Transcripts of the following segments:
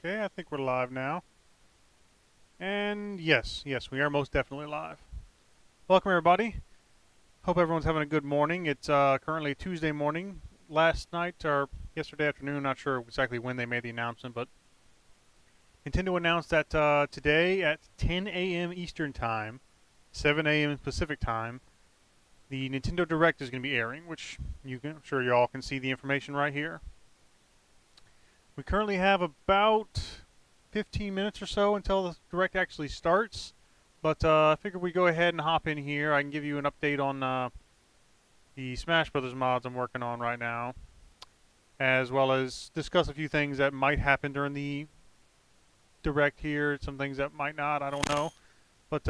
Okay, I think we're live now. And yes, we are most definitely live. Welcome, everybody. Hope everyone's having a good morning. It's currently Tuesday morning. Last night, or yesterday afternoon, not sure exactly when they made the announcement, but Nintendo announced that today at 10 a.m. Eastern Time, 7 a.m. Pacific Time, the Nintendo Direct is going to be airing, which I'm sure you all can see the information right here. We currently have about 15 minutes or so until the Direct actually starts. But I figured we go ahead and hop in here. I can give you an update on the Smash Brothers mods I'm working on right now, as well as discuss a few things that might happen during the Direct here, some things that might not, I don't know. But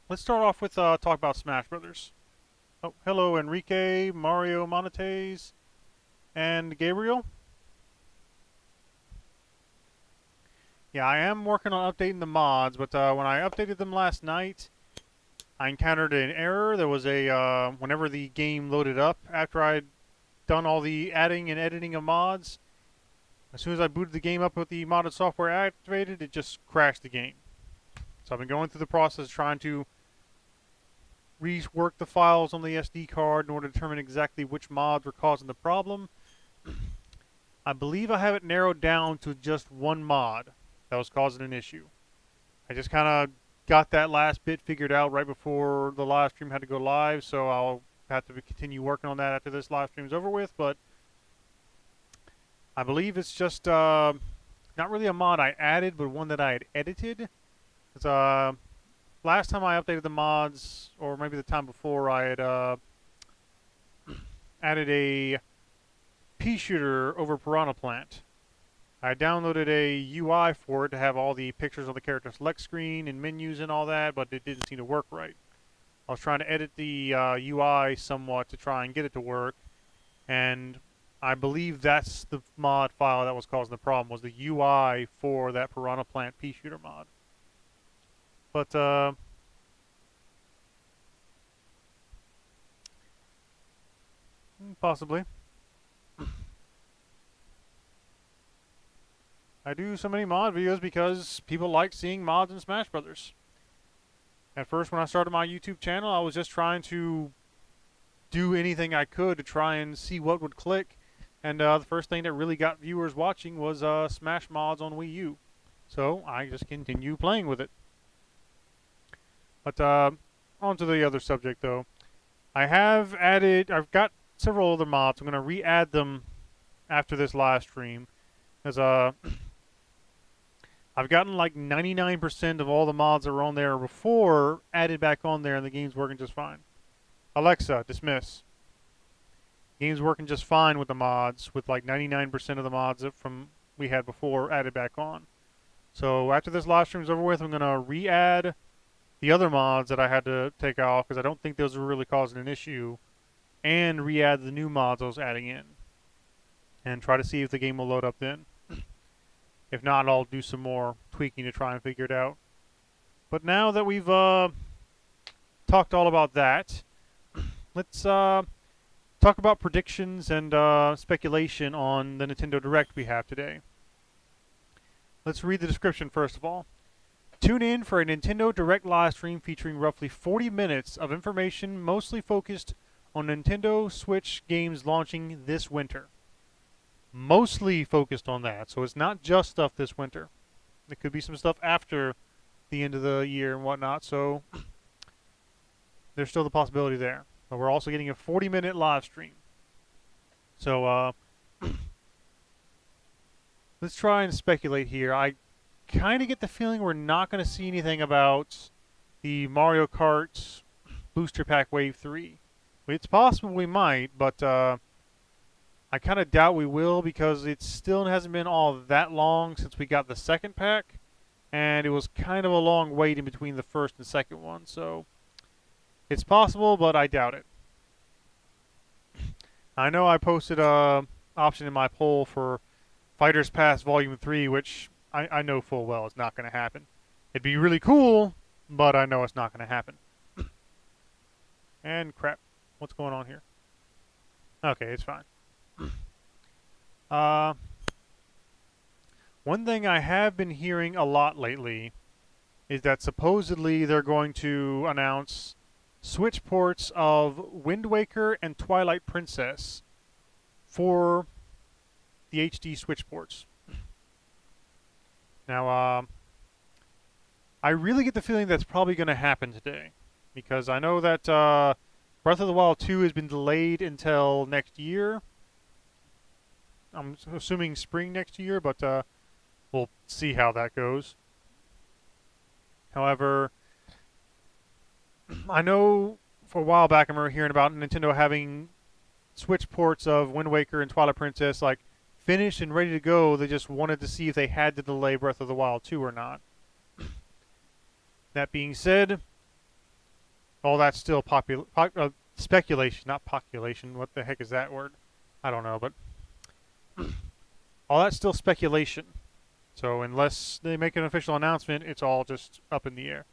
let's start off with talk about Smash Brothers. Oh, hello Enrique, Mario Monates, and Gabriel. Yeah, I am working on updating the mods, but when I updated them last night, I encountered an error. There was a, whenever the game loaded up, after I'd done all the adding and editing of mods, as soon as I booted the game up with the modded software activated, it just crashed the game. So I've been going through the process trying to rework the files on the SD card in order to determine exactly which mods were causing the problem. I believe I have it narrowed down to just one mod that was causing an issue. I just kind of got that last bit figured out right before the live stream had to go live, so I'll have to continue working on that after this live stream is over with. But I believe it's just not really a mod I added, but one that I had edited. It's, last time I updated the mods, or maybe the time before, I had added a pea shooter over Piranha Plant. I downloaded a UI for it to have all the pictures on the character select screen and menus and all that, but it didn't seem to work right. I was trying to edit the UI somewhat to try and get it to work, and I believe that's the mod file that was causing the problem, was the UI for that Piranha Plant pea shooter mod. But possibly. I do so many mod videos because people like seeing mods in Smash Brothers. At first, when I started my YouTube channel, I was just trying to do anything I could to try and see what would click. And the first thing that really got viewers watching was Smash mods on Wii U. So I just continue playing with it. But on to the other subject, though. I've got several other mods. I'm going to re-add them after this live stream. As I've gotten like 99% of all the mods that were on there before added back on there, and the game's working just fine. Alexa, dismiss. Game's working just fine with the mods, with like 99% of the mods from we had before added back on. So after this live stream's over with, I'm going to re-add the other mods that I had to take off because I don't think those were really causing an issue, and re-add the new mods I was adding in, and try to see if the game will load up then. If not, I'll do some more tweaking to try and figure it out. But now that we've talked all about that, let's talk about predictions and speculation on the Nintendo Direct we have today. Let's read the description first of all. Tune in for a Nintendo Direct live stream featuring roughly 40 minutes of information mostly focused on Nintendo Switch games launching this winter. Mostly focused on that, so it's not just stuff this winter. There could be some stuff after the end of the year and whatnot, so there's still the possibility there. But we're also getting a 40-minute live stream. So let's try and speculate here. I kind of get the feeling we're not going to see anything about the Mario Kart Booster Pack Wave 3. It's possible we might, but I kind of doubt we will because it still hasn't been all that long since we got the second pack, and it was kind of a long wait in between the first and second one, so it's possible, but I doubt it. I know I posted a option in my poll for Fighters Pass Volume 3, which I know full well is not going to happen. It'd be really cool, but I know it's not going to happen. And crap, what's going on here? Okay, it's fine. One thing I have been hearing a lot lately is that supposedly they're going to announce Switch ports of Wind Waker and Twilight Princess for the HD Switch ports. Now, I really get the feeling that's probably going to happen today, because I know that Breath of the Wild 2 has been delayed until next year. I'm assuming spring next year, but we'll see how that goes. However, I know for a while back I remember hearing about Nintendo having Switch ports of Wind Waker and Twilight Princess like finished and ready to go. They just wanted to see if they had to delay Breath of the Wild 2 or not. That being said, all that's still speculation, not population. What the heck is that word? I don't know, but all that's still speculation. So unless they make an official announcement, it's all just up in the air.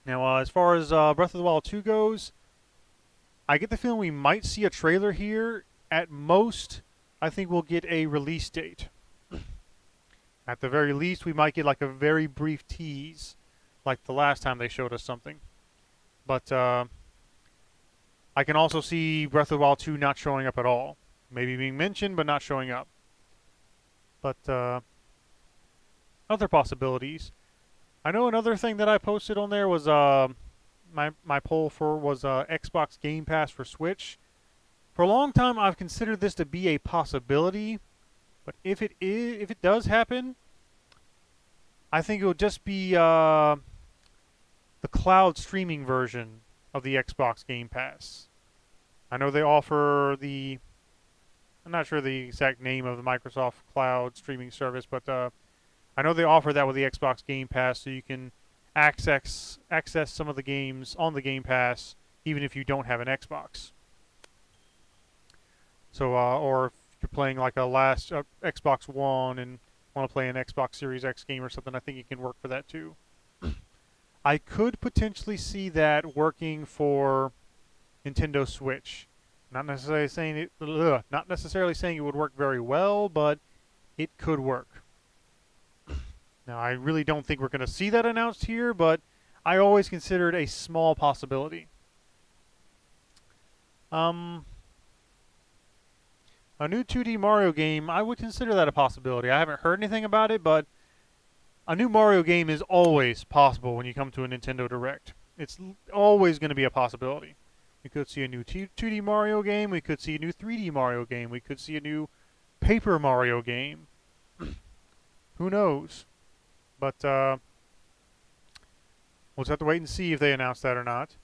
Now, as far as Breath of the Wild 2 goes, I get the feeling we might see a trailer here. At most, I think we'll get a release date. At the very least, we might get like a very brief tease, like the last time they showed us something. But I can also see Breath of the Wild 2 not showing up at all. Maybe being mentioned, but not showing up. But other possibilities. I know another thing that I posted on there was my poll for was Xbox Game Pass for Switch. For a long time, I've considered this to be a possibility, but if it does happen, I think it will just be the cloud streaming version of the Xbox Game Pass. I know they offer the, I'm not sure the exact name of the Microsoft Cloud streaming service, but I know they offer that with the Xbox Game Pass, so you can access some of the games on the Game Pass, even if you don't have an Xbox. So, or if you're playing like a last Xbox One and want to play an Xbox Series X game or something, I think it can work for that too. I could potentially see that working for Nintendo Switch. Not necessarily saying it would work very well, but it could work. Now, I really don't think we're going to see that announced here, but I always consider it a small possibility. A new 2D Mario game, I would consider that a possibility. I haven't heard anything about it, but a new Mario game is always possible when you come to a Nintendo Direct. It's always going to be a possibility. We could see a new 2D Mario game. We could see a new 3D Mario game. We could see a new Paper Mario game. Who knows? But we'll just have to wait and see if they announce that or not.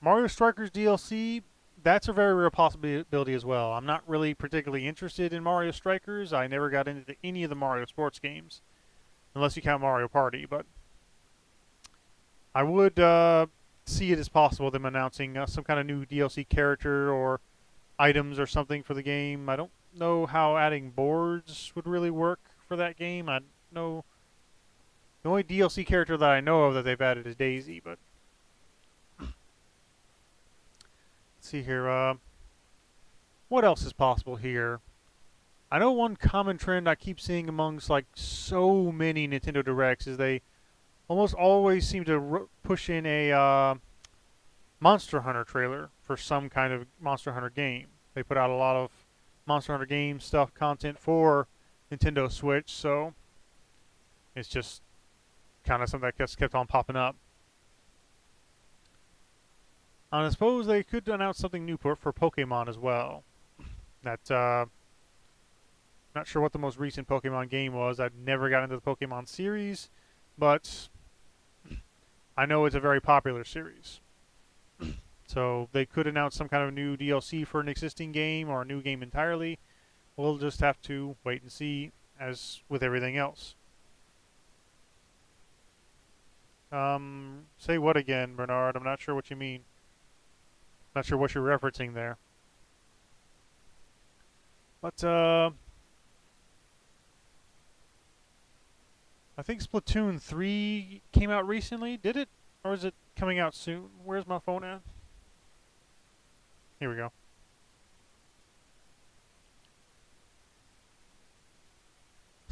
Mario Strikers DLC, that's a very real possibility as well. I'm not really particularly interested in Mario Strikers. I never got into any of the Mario sports games, unless you count Mario Party. But I would see it as possible, them announcing some kind of new DLC character or items or something for the game. I don't know how adding boards would really work for that game. I know the only DLC character that I know of that they've added is Daisy, but let's see here. What else is possible here? I know one common trend I keep seeing amongst like so many Nintendo Directs is they almost always seem to push in a Monster Hunter trailer for some kind of Monster Hunter game. They put out a lot of Monster Hunter game stuff, content for Nintendo Switch, so it's just kind of something that gets kept on popping up. And I suppose they could announce something new for Pokemon as well. That not sure what the most recent Pokemon game was. I've never got into the Pokemon series, but I know it's a very popular series. So they could announce some kind of new DLC for an existing game or a new game entirely. We'll just have to wait and see, as with everything else. Say what again, Bernard? I'm not sure what you mean. Not sure what you're referencing there. But, I think Splatoon 3 came out recently. Did it? Or is it coming out soon? Where's my phone at? Here we go.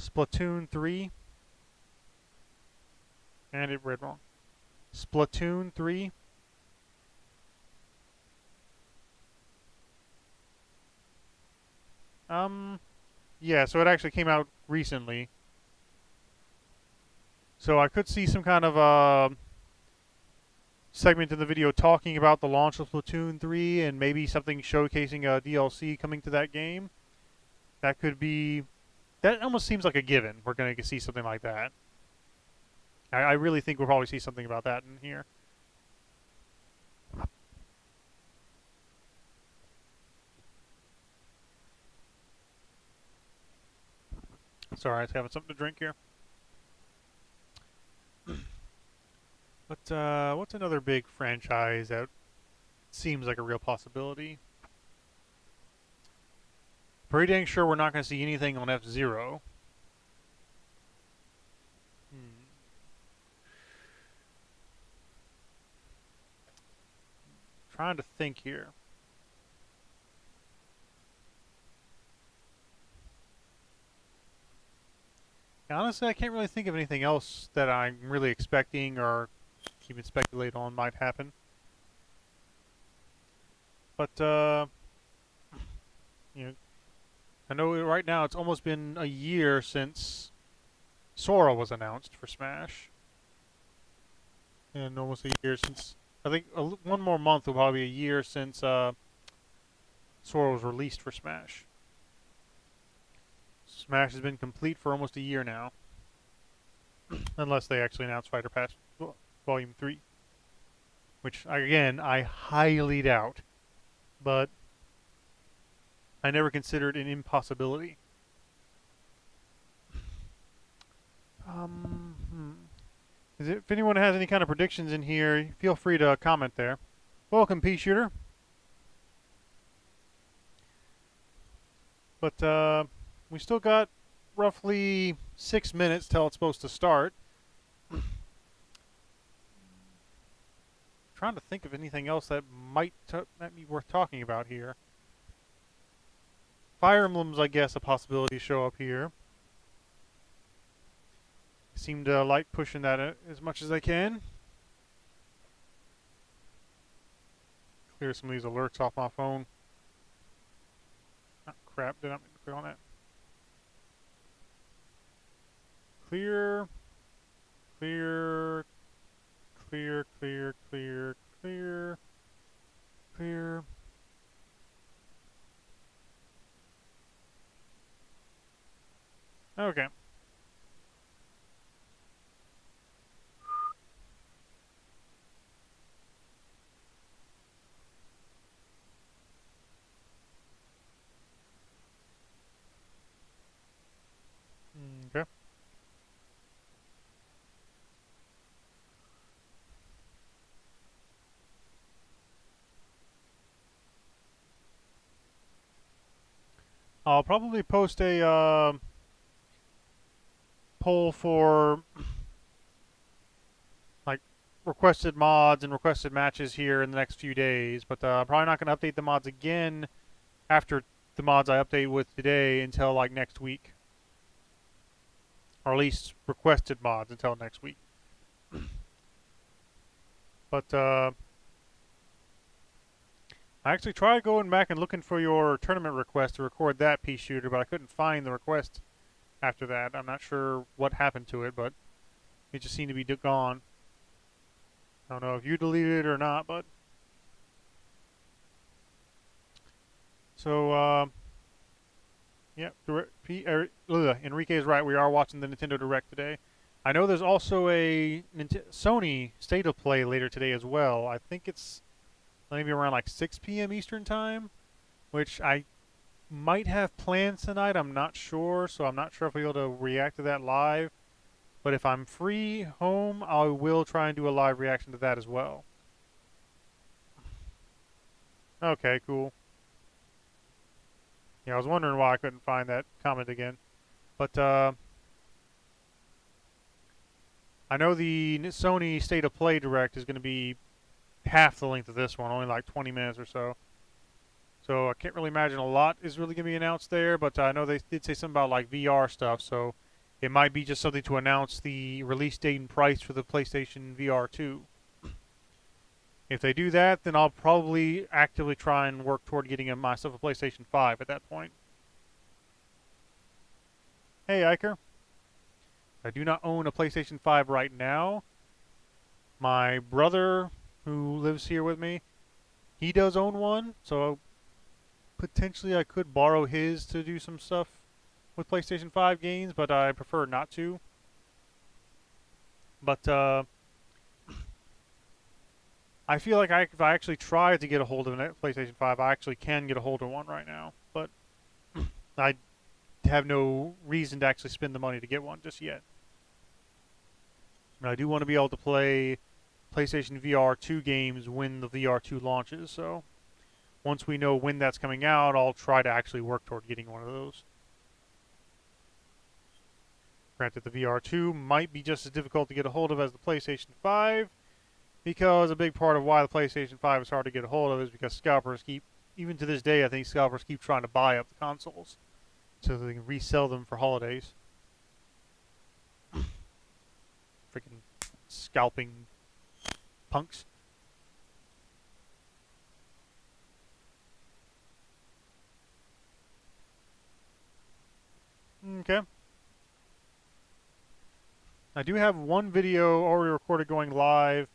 Splatoon 3. And it read wrong. Splatoon 3. Yeah, so it actually came out recently. So I could see some kind of segment in the video talking about the launch of Splatoon 3 and maybe something showcasing a DLC coming to that game. That could be... That almost seems like a given. We're going to see something like that. I really think we'll probably see something about that in here. Sorry, I was having something to drink here. But what's another big franchise that seems like a real possibility? Pretty dang sure we're not going to see anything on F-Zero. Trying to think here. Honestly, I can't really think of anything else that I'm really expecting or even speculate on might happen. But, you know, I know right now it's almost been a year since Sora was announced for Smash. And almost a year since... I think one more month will probably be a year since Sora was released for Smash. Smash has been complete for almost a year now. Unless they actually announce Fighter Pass Volume 3. Which, again, I highly doubt. But I never considered an impossibility. If anyone has any kind of predictions in here, feel free to comment there. Welcome, P-Shooter. But, we still got roughly 6 minutes till it's supposed to start. Trying to think of anything else that might be worth talking about here. Fire Emblem's, I guess, a possibility to show up here. Seem to like pushing that as much as they can. Clear some of these alerts off my phone. Oh, crap, did not mean to click on that. Clear, clear, clear, clear, clear, clear, clear. Okay. Okay. I'll probably post a poll for like requested mods and requested matches here in the next few days, but I'm probably not going to update the mods again after the mods I update with today until like next week. Or at least requested mods until next week. But I actually tried going back and looking for your tournament request to record that P-Shooter, but I couldn't find the request after that. I'm not sure what happened to it, but it just seemed to be gone. I don't know if you deleted it or not, but... So, yeah, Enrique is right. We are watching the Nintendo Direct today. I know there's also a Sony State of Play later today as well. I think it's maybe around like 6 p.m. Eastern Time, which I might have plans tonight. I'm not sure, so I'm not sure if I'll be able to react to that live. But if I'm free home, I will try and do a live reaction to that as well. Okay, cool. Yeah, I was wondering why I couldn't find that comment again. But, I know the Sony State of Play Direct is going to be half the length of this one, only like 20 minutes or so. So I can't really imagine a lot is really going to be announced there, but I know they did say something about like VR stuff, so It might be just something to announce the release date and price for the PlayStation VR 2. If they do that, then I'll probably actively try and work toward getting myself a PlayStation 5 at that point. Hey, Iker. I do not own a PlayStation 5 right now. My brother, who lives here with me, he does own one, so potentially I could borrow his to do some stuff with PlayStation 5 games, but I prefer not to. But I feel like if I actually try to get a hold of a PlayStation 5, I actually can get a hold of one right now. But I have no reason to actually spend the money to get one just yet. And I do want to be able to play PlayStation VR 2 games when the VR 2 launches, so once we know when that's coming out, I'll try to actually work toward getting one of those. Granted, the VR 2 might be just as difficult to get a hold of as the PlayStation 5, because a big part of why the PlayStation 5 is hard to get a hold of is because scalpers keep, even to this day, I think scalpers keep trying to buy up the consoles so they can resell them for holidays. Freaking scalping punks. Okay. I do have one video already recorded going live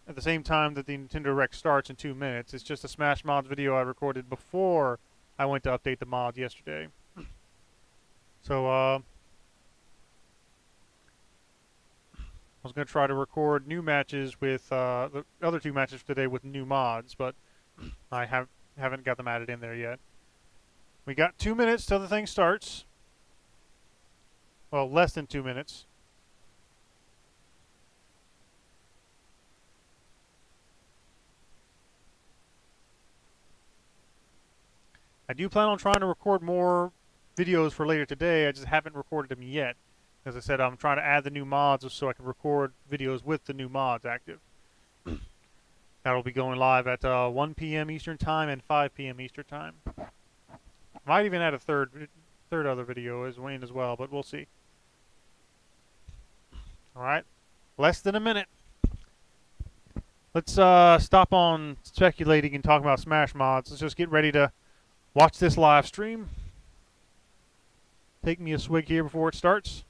at the same time that the Nintendo Direct starts in 2 minutes. It's just a Smash Mods video I recorded before I went to update the mods yesterday. So, I was going to try to record new matches with the other 2 matches today with new mods, but I haven't got them added in there yet. We got 2 minutes till the thing starts. Well, less than 2 minutes. I do plan on trying to record more videos for later today. I just haven't recorded them yet. As I said, I'm trying to add the new mods so I can record videos with the new mods active. That'll be going live at 1 p.m. Eastern Time and 5 p.m. Eastern Time. Might even add a third other video as well, but we'll see. Alright, less than a minute. Let's stop on speculating and talking about Smash mods. Let's just get ready to watch this live stream. Take me a swig here before it starts.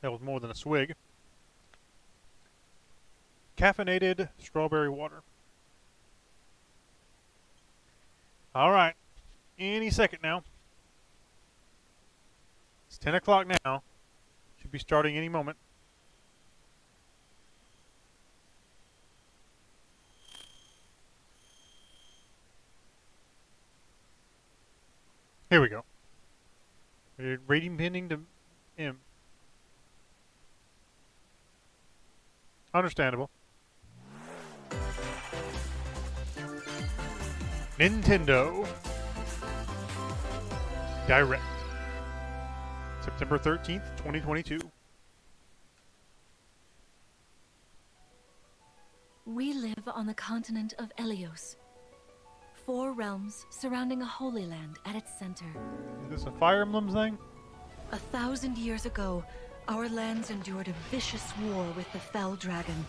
That was more than a swig. Caffeinated strawberry water. Alright. Any second now. It's 10 o'clock now. Should be starting any moment. Here we go. Rating pending to M. Understandable. Nintendo Direct. September 13th, 2022. We live on the continent of Elios. 4 realms surrounding a holy land at its center. Is this a Fire Emblem thing? 1,000 years ago, our lands endured a vicious war with the Fell Dragon.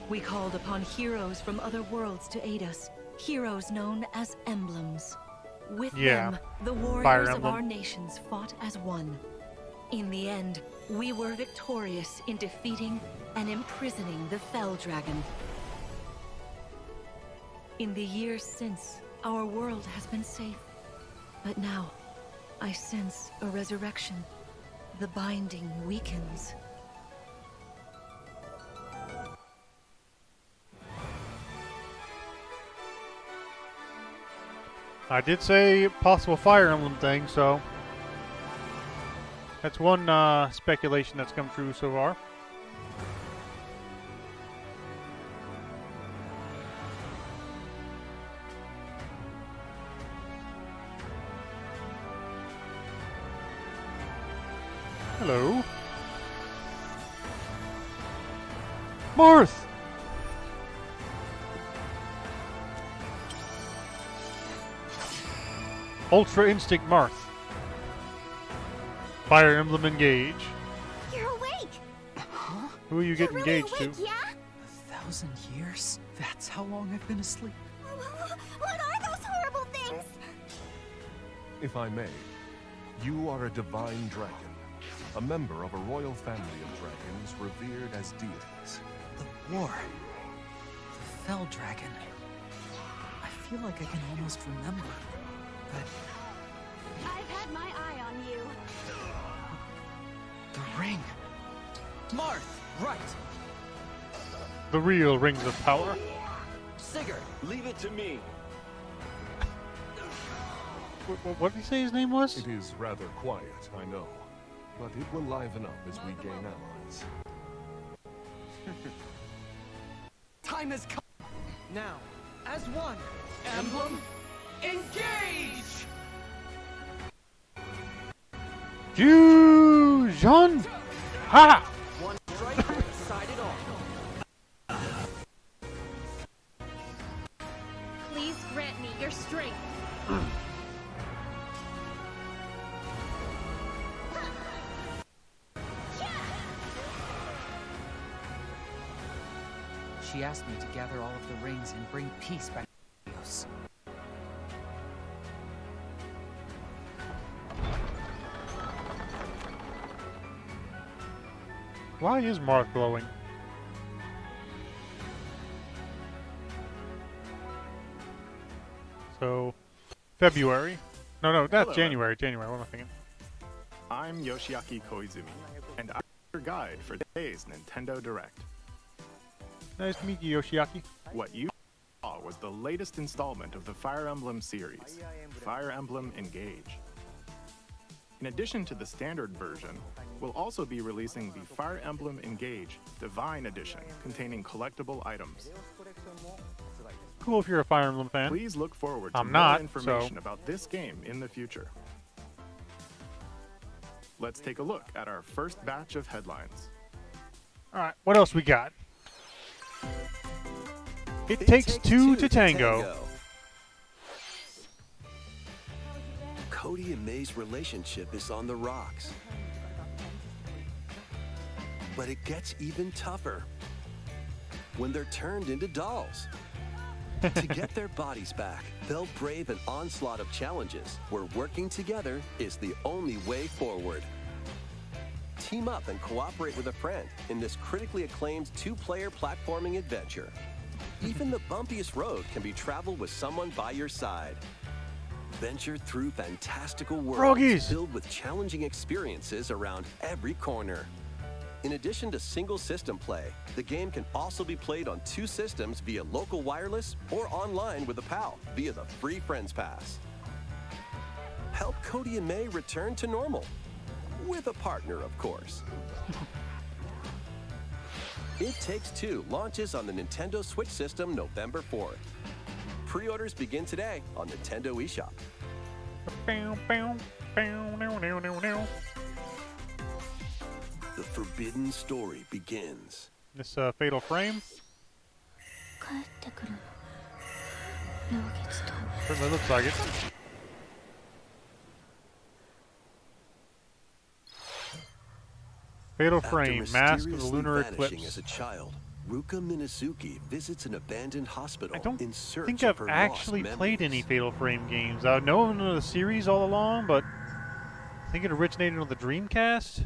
We called upon heroes from other worlds to aid us. Heroes known as emblems. With them, the warriors of our nations fought as one. In the end, we were victorious in defeating and imprisoning the Fell Dragon. In the years since, our world has been safe. But now, I sense a resurrection. The binding weakens. I did say possible Fire Emblem thing, so that's one speculation that's come true so far. Hello. Marth! Ultra Instinct Marth. Fire Emblem Engage. You're awake! Huh? Who are you getting You're really engaged awake, to? yeah? 1,000 years? That's how long I've been asleep. What are those horrible things? If I may, you are a divine dragon, a member of a royal family of dragons revered as deities. The war. The Fell Dragon. I feel like I can almost remember. But I've had my eye on you. the ring. Marth, right. The real Rings of Power. Sigurd. Leave it to me. What did he say his name was? It is rather quiet, I know, but it will liven up as we gain allies. Time has come. Now, as one. Emblem, engage! Fusion! Ha! One strike, decide it all. Please grant me your strength. She asked me to gather all of the rings and bring peace back to Helios. Why is Marth glowing? So, February. No, that's Hello. January. January. What am I thinking? I'm Yoshiaki Koizumi, and I'm your guide for today's Nintendo Direct. Nice to meet you, Yoshiaki. What you saw was the latest installment of the Fire Emblem series, Fire Emblem Engage. In addition to the standard version, we'll also be releasing the Fire Emblem Engage Divine Edition, containing collectible items. Cool if you're a Fire Emblem fan. Please look forward to I'm more not, information so- about this game in the future. Let's take a look at our first batch of headlines. Alright, what else we got? It takes two to tango. Cody and May's relationship is on the rocks. But it gets even tougher when they're turned into dolls. To get their bodies back, they'll brave an onslaught of challenges where working together is the only way forward. Team up and cooperate with a friend in this critically acclaimed two-player platforming adventure. Even the bumpiest road can be traveled with someone by your side. Venture through fantastical worlds Froggies! filled with challenging experiences around every corner. In addition to single system play, the game can also be played on two systems via local wireless or online with a pal via the free Friends Pass. Help Cody and May return to normal. With a partner, of course. It Takes Two launches on the Nintendo Switch system November 4th. Pre-orders begin today on Nintendo eShop. The forbidden story begins. This Fatal Frame 帰ってくるの。老月と certainly looks like it. Fatal Frame, After Mask of the mysteriously Lunar vanishing Eclipse. as a child, Ruka Minazuki visits an abandoned hospital I don't in search think of I've her actually lost played any memories. Fatal Frame games. I've known of the series all along, but I think it originated on the Dreamcast.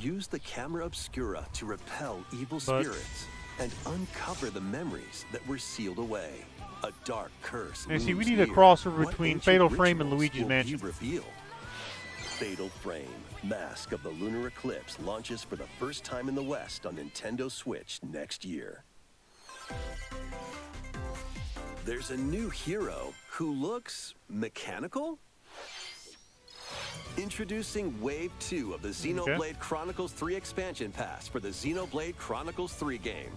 Use the camera obscura to repel evil But- spirits and uncover the memories that were sealed away. A dark curse. And see, we looms need a near. crossover What between ancient Fatal Frame and rituals Luigi's will Mansion. be revealed? Fatal Frame, Mask of the Lunar Eclipse launches for the first time in the West on Nintendo Switch next year. There's a new hero who looks mechanical? Introducing Wave 2 of the Xenoblade Chronicles 3 expansion pass for the Xenoblade Chronicles 3 game.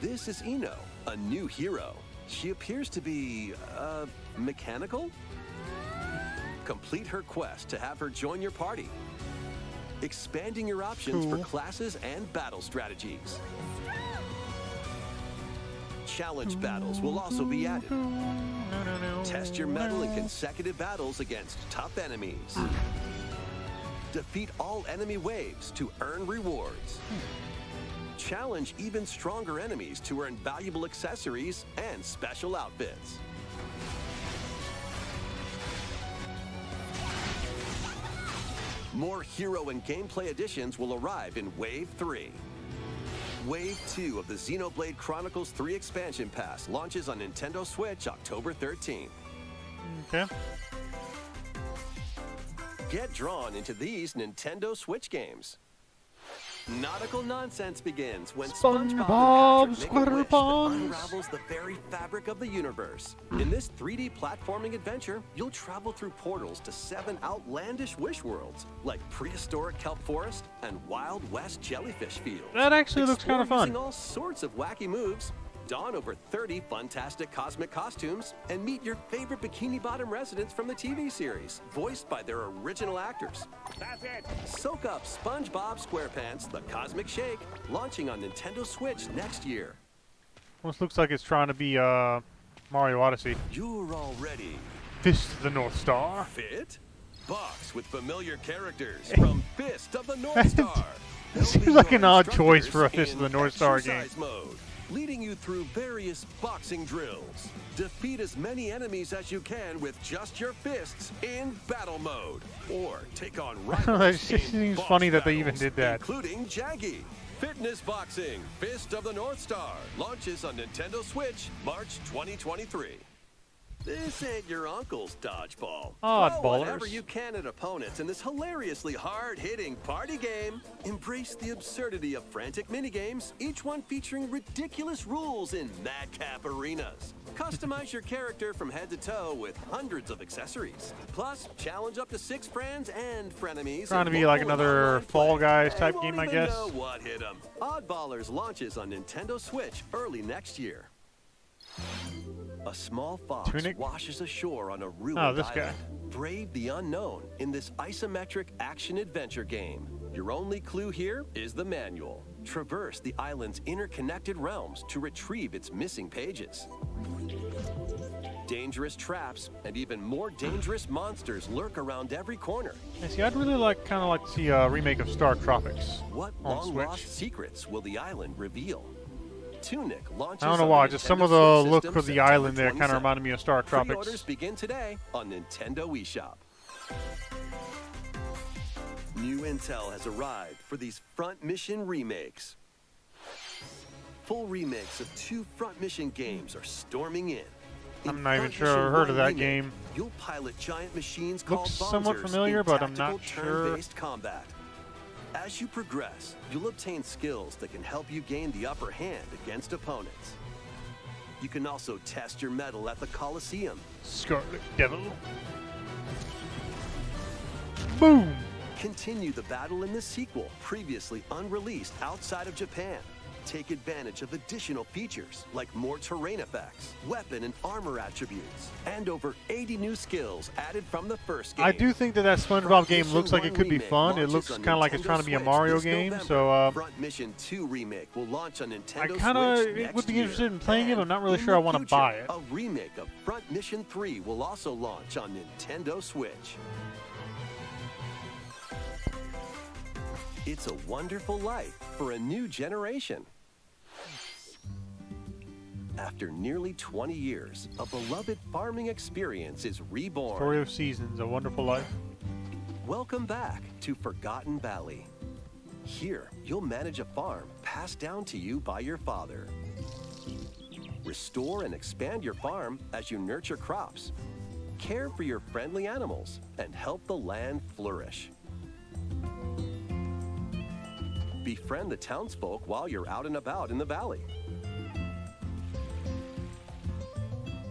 This is Ino, a new hero. She appears to be, mechanical? Complete her quest to have her join your party. expanding your options for Cool. classes and battle strategies. Challenge battles will also be added. Test your mettle in consecutive battles against tough enemies. Defeat all enemy waves to earn rewards. Challenge even stronger enemies to earn valuable accessories and special outfits. More hero and gameplay additions will arrive in Wave 3. Wave 2 of the Xenoblade Chronicles 3 Expansion Pass launches on Nintendo Switch October 13th. Okay. Get drawn into these Nintendo Switch games. Nautical nonsense begins when SpongeBob SpongeBob and Patrick make a wish that SquarePants. unravels the very fabric of the universe. In this 3D platforming adventure, you'll travel through portals to 7 outlandish wish worlds, like prehistoric kelp forest and Wild West jellyfish fields. That actually looks kind of Explore fun. using all sorts of wacky moves, don over 30 fantastic cosmic costumes, and meet your favorite Bikini Bottom residents from the TV series, voiced by their original actors. That's it! Soak up SpongeBob SquarePants The Cosmic Shake, launching on Nintendo Switch next year. Almost looks like it's trying to be Mario Odyssey. You're all ready. Fist of the North Star. Fit? Box with familiar characters from Fist of the North Star. They'll Seems be like your an odd choice instructors for a Fist of in the North Star game. exercise mode, leading you through various boxing drills. Defeat as many enemies as you can with just your fists in battle mode. Or take on It rivals just in seems boss funny that they even battles, did that. including Jaggy. Fitness Boxing Fist of the North Star launches on Nintendo Switch March 2023. This ain't your uncle's dodgeball. Oddballers. Throw whatever you can at opponents in this hilariously hard-hitting party game. Embrace the absurdity of frantic minigames, each one featuring ridiculous rules in madcap arenas. Customize your character from head to toe with hundreds of accessories. Plus, challenge up to 6 friends and frenemies. Trying to in be like local and another online Fall play. Guys They type won't game, I even guess. know what hit 'em. Oddballers launches on Nintendo Switch early next year. A small fox Tunic? washes ashore on a ruined Oh, this island. guy. Brave the unknown in this isometric action-adventure game. Your only clue here is the manual. Traverse the island's interconnected realms to retrieve its missing pages. Dangerous traps and even more dangerous monsters lurk around every corner. Yeah, see, I'd really kind of like to see a remake of Star Tropics. What On Switch. long-lost secrets will the island reveal? Tunic launches I don't know on why, the just some Nintendo of the Switch look system of the September island there kind of 27th. reminded me of Star Pre-orders Tropics. begin today on Nintendo eShop. New intel has arrived for these Front Mission remakes. Full remakes of 2 Front Mission games are storming in. I'm not even Front sure Mission I've heard of 1 that remake, game. You'll pilot giant machines Looks called somewhat Bonzers familiar, in but I'm tactical not sure. turn-based combat. As you progress, you'll obtain skills that can help you gain the upper hand against opponents. You can also test your mettle at the Coliseum. Scarlet Devil. Boom! Continue the battle in the sequel, previously unreleased outside of Japan. Take advantage of additional features like more terrain effects, weapon and armor attributes, and over 80 new skills added from the first game. I do think that SpongeBob Front game Mission looks like 1 it could be remake fun. It launches looks on kind of like it's Nintendo trying to be a Switch Mario this game, November. so Front Mission 2 remake will launch on Nintendo I Switch kind of next would be year. interested in playing it. And I'm not really in sure I the want to future, buy it. A remake of Front Mission 3 will also launch on Nintendo Switch. It's a wonderful life for a new generation. After nearly 20 years, a beloved farming experience is reborn. Story of Seasons, A Wonderful Life. Welcome back to Forgotten Valley. Here, you'll manage a farm passed down to you by your father. Restore and expand your farm as you nurture crops, care for your friendly animals, and help the land flourish. Befriend the townsfolk while you're out and about in the valley.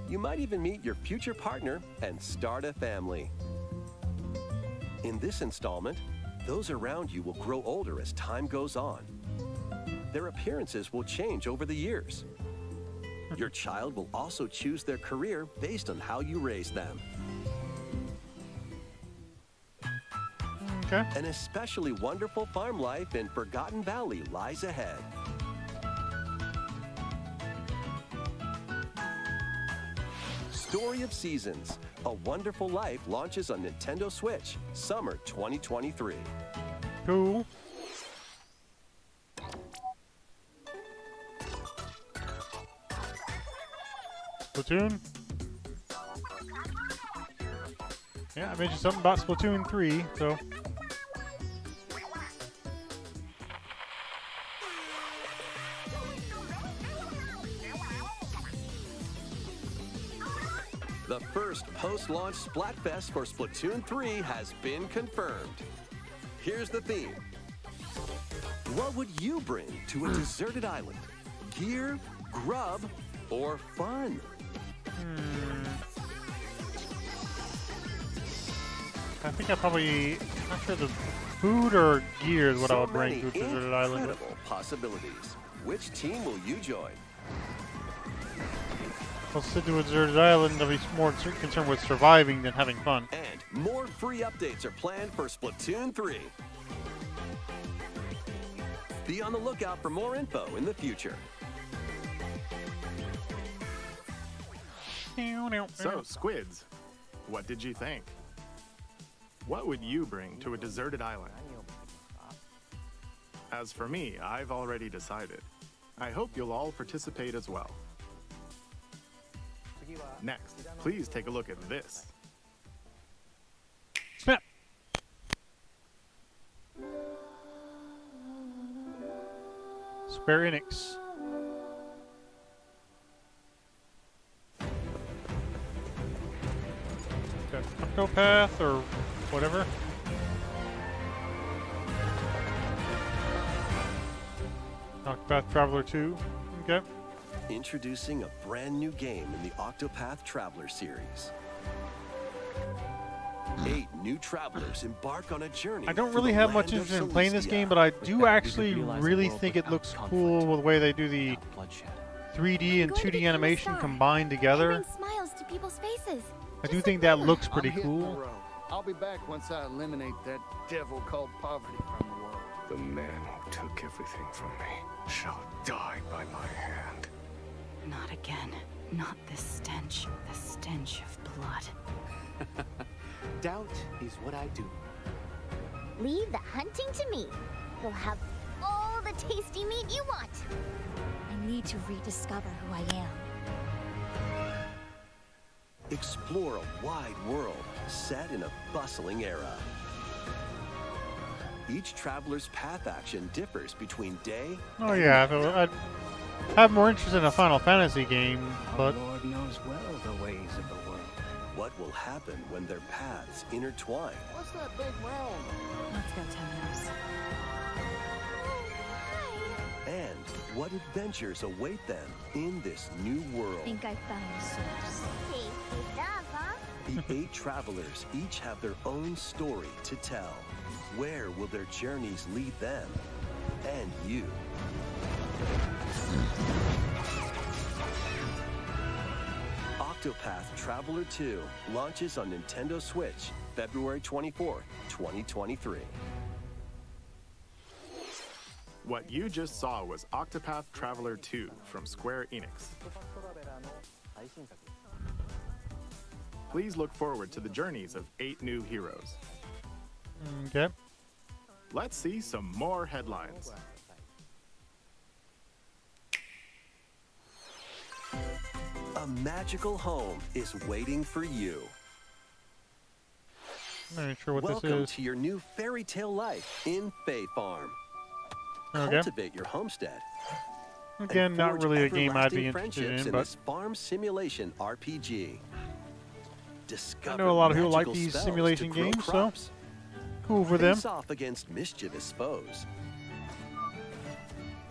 You might even meet your future partner and start a family. In this installment, those around you will grow older as time goes on. Their appearances will change over the years. Your child will also choose their career based on how you raise them. Okay. An especially wonderful farm life in Forgotten Valley lies ahead. Story of Seasons, A Wonderful Life launches on Nintendo Switch, summer 2023. Cool. Splatoon. Yeah, I mentioned something about Splatoon 3, so. The first post-launch Splatfest for Splatoon 3 has been confirmed. Here's the theme. What would you bring to a deserted island? Gear, grub, or fun? I think I probably, not sure the food or gear is what I would bring to a many deserted island. incredible possibilities. Which team will you join? I'll sit to a deserted island. I'll be more concerned with surviving than having fun. And more free updates are planned for Splatoon 3. Be on the lookout for more info in the future. So, Squids, what did you think? What would you bring to a deserted island? As for me, I've already decided. I hope you'll all participate as well. Next, please take a look at this. Snap. Square Enix. Got Octopath or whatever. Octopath Traveler 2. Okay. Introducing a brand new game in the Octopath Traveler series. 8 new travelers embark on a journey. I don't through really the have much land of interest in playing this Celestia. game, but I do actually really think it looks cool with the way they do the 3D and 2D animation combined together. Bring smiles to people's faces. I do think that looks pretty cool. I'll be back once I eliminate that devil called poverty from the world. The man who took everything from me shall die by my hand. Not again. Not this stench. The stench of blood. Doubt is what I do. Leave the hunting to me. You'll have all the tasty meat you want. I need to rediscover who I am. Explore a wide world set in a bustling era. Each traveler's path action differs between day Oh and yeah, night. I'd have more interest in a Final Fantasy game, but Our Lord knows well the ways of the world. What will happen when their paths intertwine? What's that big round? Let's go, Tenos. And what adventures await them in this new world? Think I found the source. Tasty stuff, huh? The 8 travelers each have their own story to tell. Where will their journeys lead them and you? Octopath Traveler 2 launches on Nintendo Switch February 24, 2023. What you just saw was Octopath Traveler 2 from Square Enix. Please look forward to the journeys of 8 new heroes. okay. Let's see some more headlines. A magical home is waiting for you. I'm not sure what Welcome this is. to your new fairy tale life in Fae Farm. Okay. Cultivate your homestead. and Again, not forge really a game I'd be everlasting interested friendships in, in but this farm simulation RPG. Discover I know a lot of people like magical these spells simulation to grow games, so crops. cool for them. Face off against mischievous foes.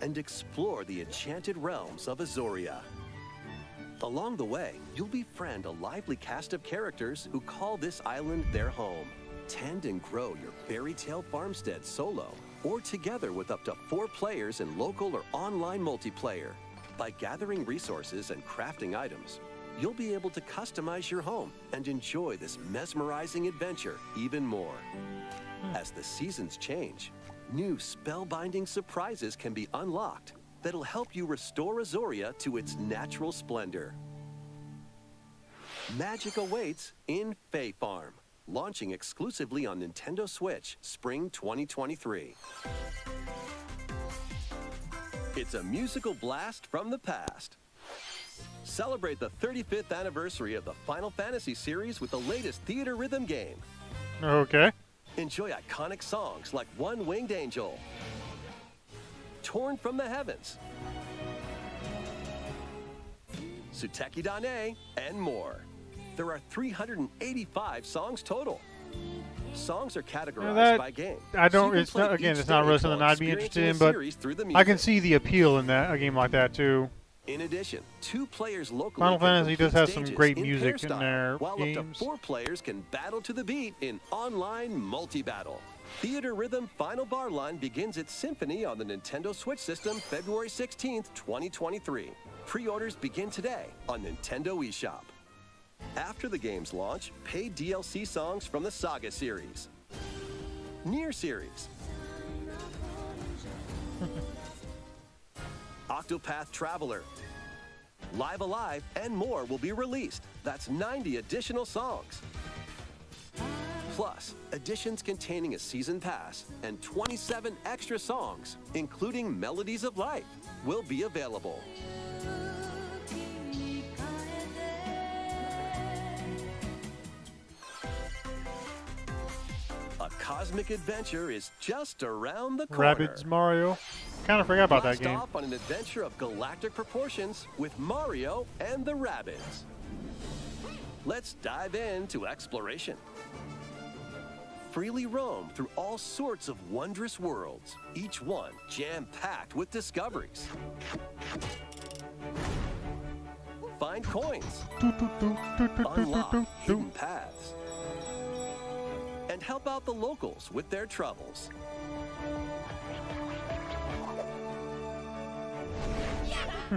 And explore the enchanted realms of Azoria. Along the way, you'll befriend a lively cast of characters who call this island their home. Tend and grow your fairy tale farmstead solo or together with up to 4 players in local or online multiplayer. By gathering resources and crafting items, you'll be able to customize your home and enjoy this mesmerizing adventure even more. As the seasons change, new spellbinding surprises can be unlocked that'll help you restore Azoria to its natural splendor. Magic awaits in Fae Farm, launching exclusively on Nintendo Switch spring 2023. It's a musical blast from the past. Celebrate the 35th anniversary of the Final Fantasy series with the latest theater rhythm game. Okay. Enjoy iconic songs like One Winged Angel, Torn from the Heavens, Suteki Dane, and more. There are 385 songs total. Songs are categorized by game. I don't. So you can It's play not. Again, each it's not really stage something while I'd be interested in, experiencing the but series through the I can music. see the appeal in that a game like that too. In addition, 2 players locally Final can Fantasy does complete have some stages great in music pair in style, their while games. up to 4 players can battle to the beat in online multi-battle. Theater Rhythm Final Bar Line begins its symphony on the Nintendo Switch system February 16th, 2023. Pre-orders begin today on Nintendo eShop. After the game's launch, paid DLC songs from the Saga series, Nier series, Octopath Traveler, Live Alive, and more will be released. That's 90 additional songs. Plus, editions containing a season pass and 27 extra songs, including Melodies of Life, will be available. A cosmic adventure is just around the corner. Rabbids Mario. Kind of forgot about that Blast game. off on an adventure of galactic proportions with Mario and the Rabbids. Let's dive into exploration. Freely roam through all sorts of wondrous worlds, each one jam-packed with discoveries. Find coins, unlock hidden paths, and help out the locals with their troubles.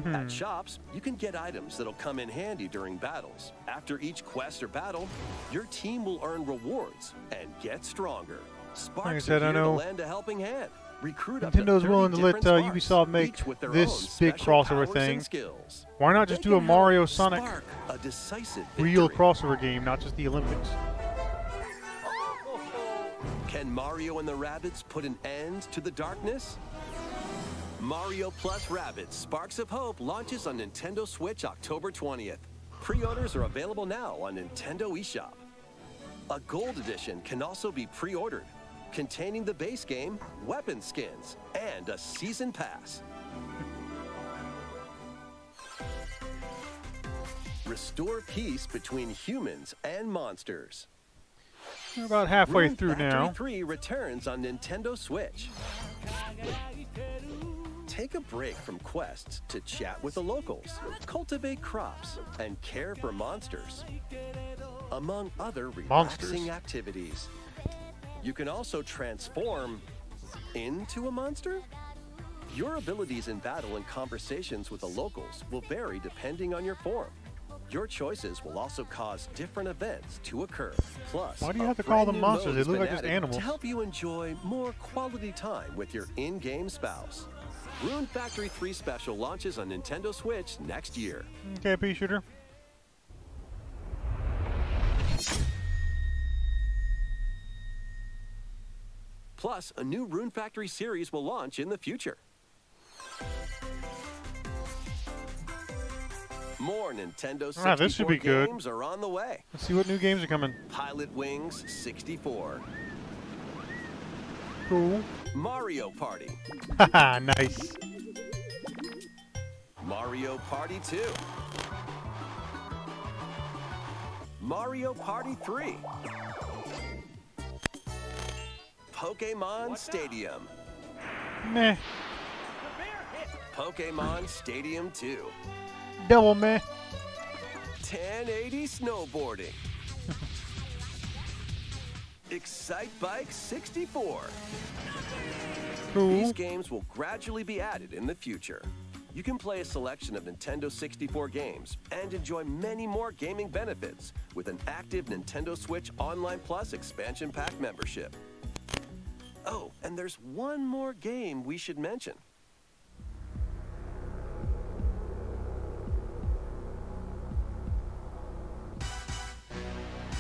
At shops, you can get items that'll come in handy during battles. After each quest or battle, your team will earn rewards and get stronger. Sparks Like I said, are I here know to lend a helping hand. Recruit up to Nintendo's 30 willing to let different Sparks, Ubisoft make each with their this own big special crossover powers thing. and skills. Why not They just do can a Mario help Sonic spark a decisive real victory. crossover game, not just the Olympics? Can Mario and the Rabbids put an end to the darkness? Mario Plus Rabbids Sparks of Hope launches on Nintendo Switch October 20th. Pre-orders are available now on Nintendo eShop. A Gold Edition can also be pre-ordered, containing the base game, weapon skins, and a season pass. Restore peace between humans and monsters. We're about halfway Rune through Factory now. 3 returns on Nintendo Switch. Take a break from quests to chat with the locals, cultivate crops, and care for monsters, among other relaxing activities. You can also transform into a monster. Your abilities in battle and conversations with the locals will vary depending on your form. Your choices will also cause different events to occur. Plus, Why do you a have to call brand them new monsters? mode They has look been like just added animals. to help you enjoy more quality time with your in-game spouse. Rune Factory 3 Special launches on Nintendo Switch next year. Okay, pea shooter. Plus, a new Rune Factory series will launch in the future. More Nintendo 64 this should be good. games are on the way. Let's see what new games are coming. Pilot Wings 64. Cool. Mario Party. Haha, nice. Mario Party 2. Mario Party 3. Pokemon Stadium. Meh. Pokemon Stadium 2. Double meh. 1080 snowboarding. Excite Bike 64. Cool. These games will gradually be added in the future. You can play a selection of Nintendo 64 games and enjoy many more gaming benefits with an active Nintendo Switch Online Plus expansion pack membership. Oh, and there's one more game we should mention.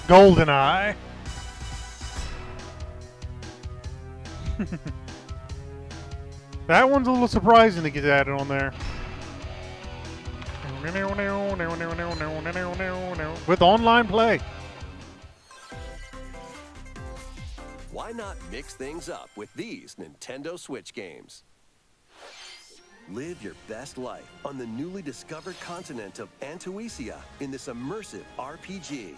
Goldeneye. That one's a little surprising to get added on there. With online play. Why not mix things up with these Nintendo Switch games? Live your best life on the newly discovered continent of Antuisia in this immersive RPG.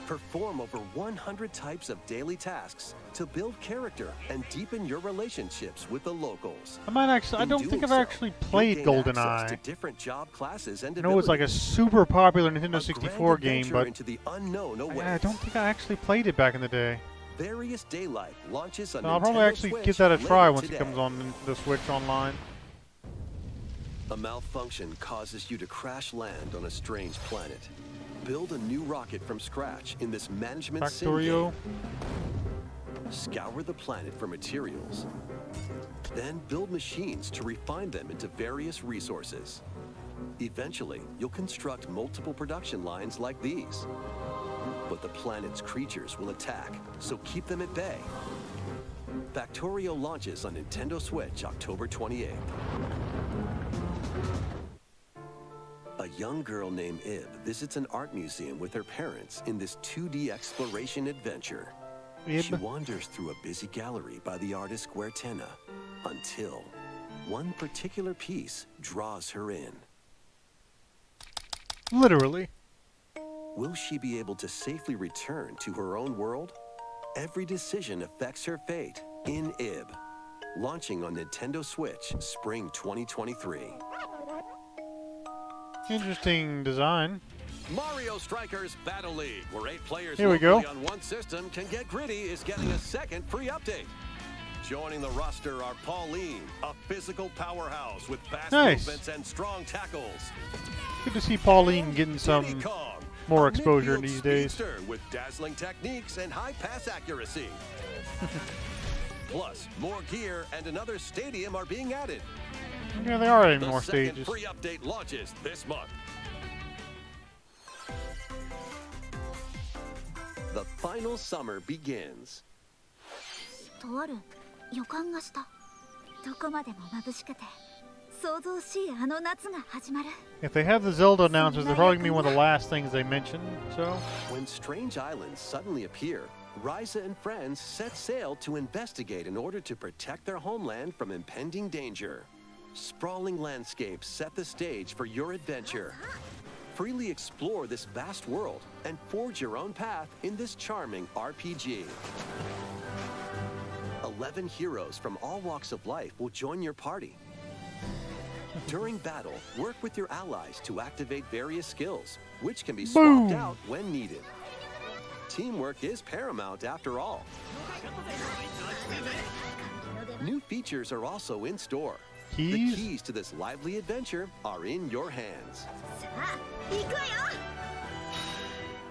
Perform over 100 types of daily tasks to build character and deepen your relationships with the locals. I don't think I've actually played Goldeneye. To different job classes and I know it's like a super popular Nintendo a 64 grand game, adventure but into the unknown awaits. I don't think I actually played it back in the day. Various Daylight launches on So I'll Nintendo probably actually Switch give that a try later once today. it comes on the Switch Online. A malfunction causes you to crash land on a strange planet. Build a new rocket from scratch in this management sim Factorio. game. Scour the planet for materials. Then build machines to refine them into various resources. Eventually, you'll construct multiple production lines like these. But the planet's creatures will attack, so keep them at bay. Factorio launches on Nintendo Switch October 28th. A young girl named Ib visits an art museum with her parents in this 2D exploration adventure. Ib? She wanders through a busy gallery by the artist Guertena until one particular piece draws her in. Literally. Will she be able to safely return to her own world? Every decision affects her fate in Ib. Launching on Nintendo Switch Spring 2023. Interesting design. Mario Strikers Battle League, where 8 players Here we go. locally on one system can get gritty, is getting a second free update. Joining the roster are Pauline, a physical powerhouse with fast Nice. movements and strong tackles. Good to see Pauline getting Diddy some Kong, more a exposure midfield these days. speedster with dazzling techniques and high pass accuracy. Plus, more gear and another stadium are being added. Yeah, they are adding The more second stages. free update launches this month. The final summer begins. とある予感がした。どこまでも眩しくて想像しいあの夏が始まる。 If they have the Zelda announcements, they're probably going to be one of the last things they mention, so... When strange islands suddenly appear, Ryza and friends set sail to investigate in order to protect their homeland from impending danger. Sprawling landscapes set the stage for your adventure. Freely explore this vast world and forge your own path in this charming RPG. 11 heroes from all walks of life will join your party. During battle, work with your allies to activate various skills, which can be swapped Boom. out when needed. Teamwork is paramount after all. New features are also in store. The Keys? keys to this lively adventure are in your hands. さあ、行くわよ。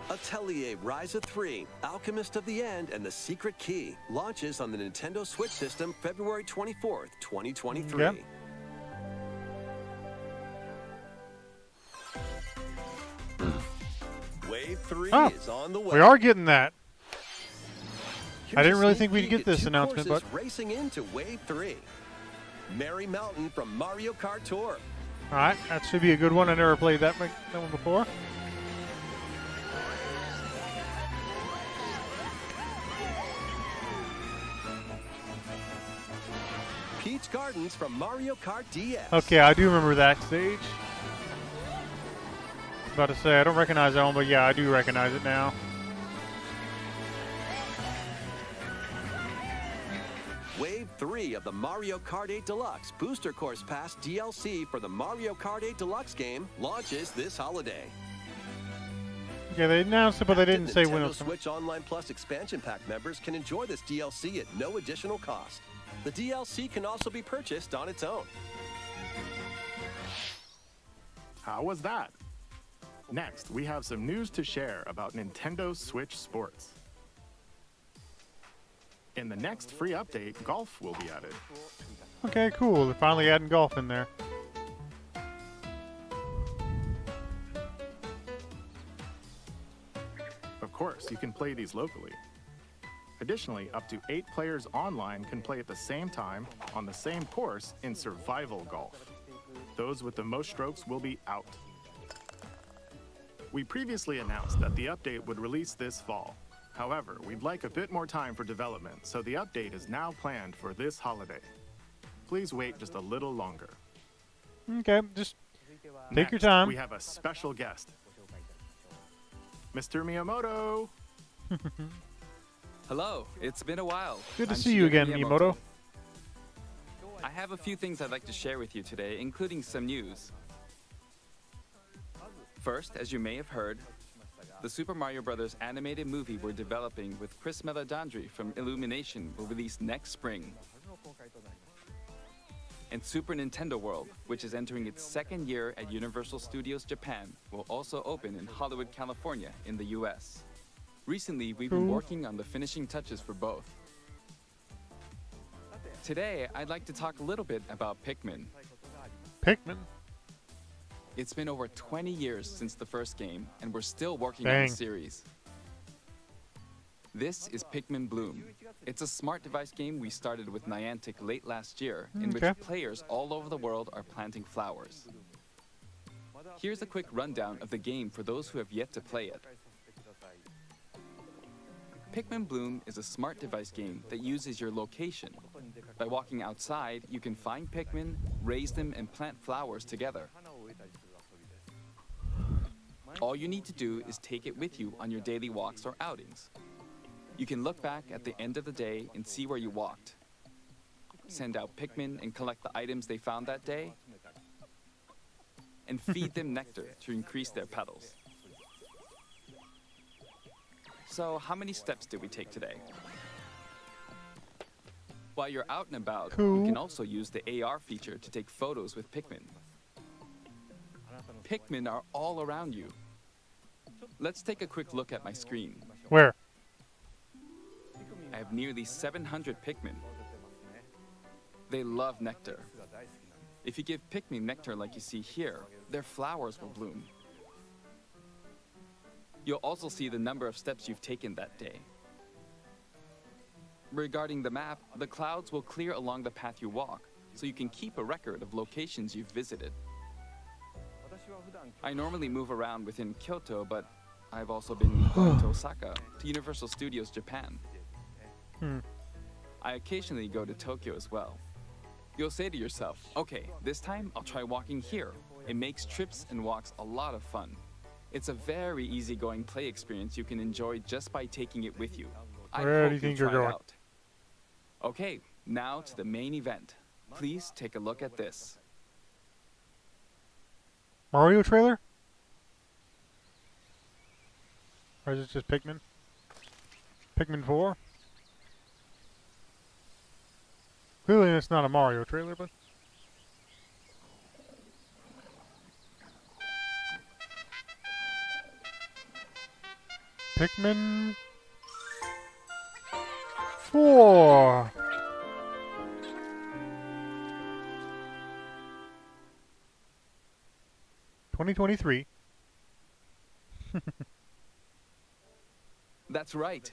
Atelier Ryza 3, Alchemist of the End and the Secret Key launches on the Nintendo Switch system February 24th, 2023. Yep. Wave 3 Oh, is on the way. we are getting that. Here's I didn't a really sneak think we'd peek get at this 2 announcement, courses but... racing into Wave 3. Merry Mountain from Mario Kart Tour. Alright, that should be a good one. I never played that one before. Peach Gardens from Mario Kart DS. Okay, I do remember that stage. About to say, I don't recognize that one, but yeah, I do recognize it now. Wave 3 of the Mario Kart 8 Deluxe Booster Course Pass DLC for the Mario Kart 8 Deluxe game launches this holiday. Okay, they announced it, but they didn't say when it Nintendo was. Switch Online Plus expansion pack members can enjoy this DLC at no additional cost. The DLC can also be purchased on its own. How was that? Next, we have some news to share about Nintendo Switch Sports. In the next free update, golf will be added. Okay, cool. They're finally adding golf in there. Of course, you can play these locally. Additionally, up to 8 players online can play at the same time on the same course in survival golf. Those with the most strokes will be out. We previously announced that the update would release this fall. However, we'd like a bit more time for development, so the update is now planned for this holiday. Please wait just a little longer. Okay, just take your Next, time. we have a special guest. Mr. Miyamoto! Hello, it's been a while. Good to I'm see you Shigeru again, Miyamoto. I have a few things I'd like to share with you today, including some news. First, as you may have heard, the Super Mario Bros. Animated movie we're developing with Chris Meledandri from Illumination will release next spring. And Super Nintendo World, which is entering its second year at Universal Studios Japan, will also open in Hollywood, California in the US. Recently, we've been working on the finishing touches for both. Today, I'd like to talk a little bit about Pikmin. Pikmin? It's been over 20 years since the first game, and we're still working on the series. This is Pikmin Bloom. It's a smart device game we started with Niantic late last year, in which players all over the world are planting flowers. Here's a quick rundown of the game for those who have yet to play it. Pikmin Bloom is a smart device game that uses your location. By walking outside, you can find Pikmin, raise them, and plant flowers together. All you need to do is take it with you on your daily walks or outings. You can look back at the end of the day and see where you walked. Send out Pikmin and collect the items they found that day. And feed them nectar to increase their petals. So, how many steps did we take today? While you're out and about, you can also use the AR feature to take photos with Pikmin. Pikmin are all around you. Let's take a quick look at my screen. Where? I have nearly 700 Pikmin. They love nectar. If you give Pikmin nectar like you see here, their flowers will bloom. You'll also see the number of steps you've taken that day. Regarding the map, the clouds will clear along the path you walk, so you can keep a record of locations you've visited. I normally move around within Kyoto, but I've also been going to Osaka, to Universal Studios Japan. I occasionally go to Tokyo as well. You'll say to yourself, okay, this time I'll try walking here. It makes trips and walks a lot of fun. It's a very easygoing play experience you can enjoy just by taking it with you. Where do you think you're going? Okay, now to the main event. Please take a look at this. Mario trailer? Or is it just Pikmin? Pikmin 4? Clearly it's not a Mario trailer, but... Pikmin 4! $2023. That's right.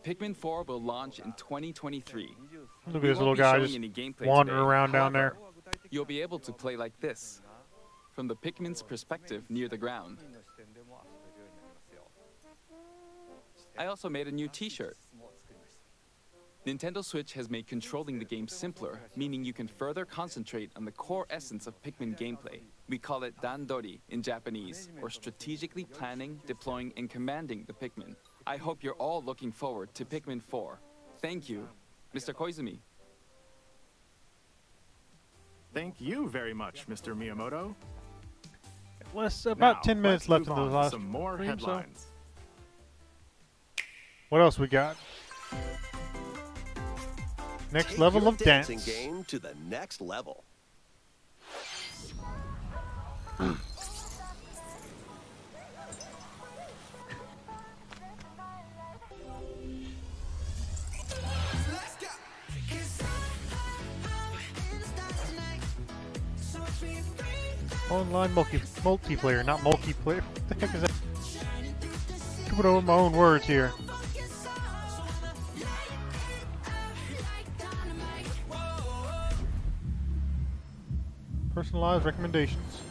Pikmin 4 will launch in 2023. Look at this little guy just wandering around down there. You'll be able to play like this, from the Pikmin's perspective near the ground. I also made a new t-shirt. Nintendo Switch has made controlling the game simpler, meaning you can further concentrate on the core essence of Pikmin gameplay. We call it Dandori in Japanese, or strategically planning, deploying, and commanding the Pikmin. I hope you're all looking forward to Pikmin 4. Thank you, Mr. Koizumi. Thank you very much, Mr. Miyamoto. About 10 minutes left in the last some more stream, headlines. What else we got? Next Take level your of dance. dancing game to the next level. Online multiplayer, not multiplayer. What the heck is that? Put over my own words here. Personalized recommendations.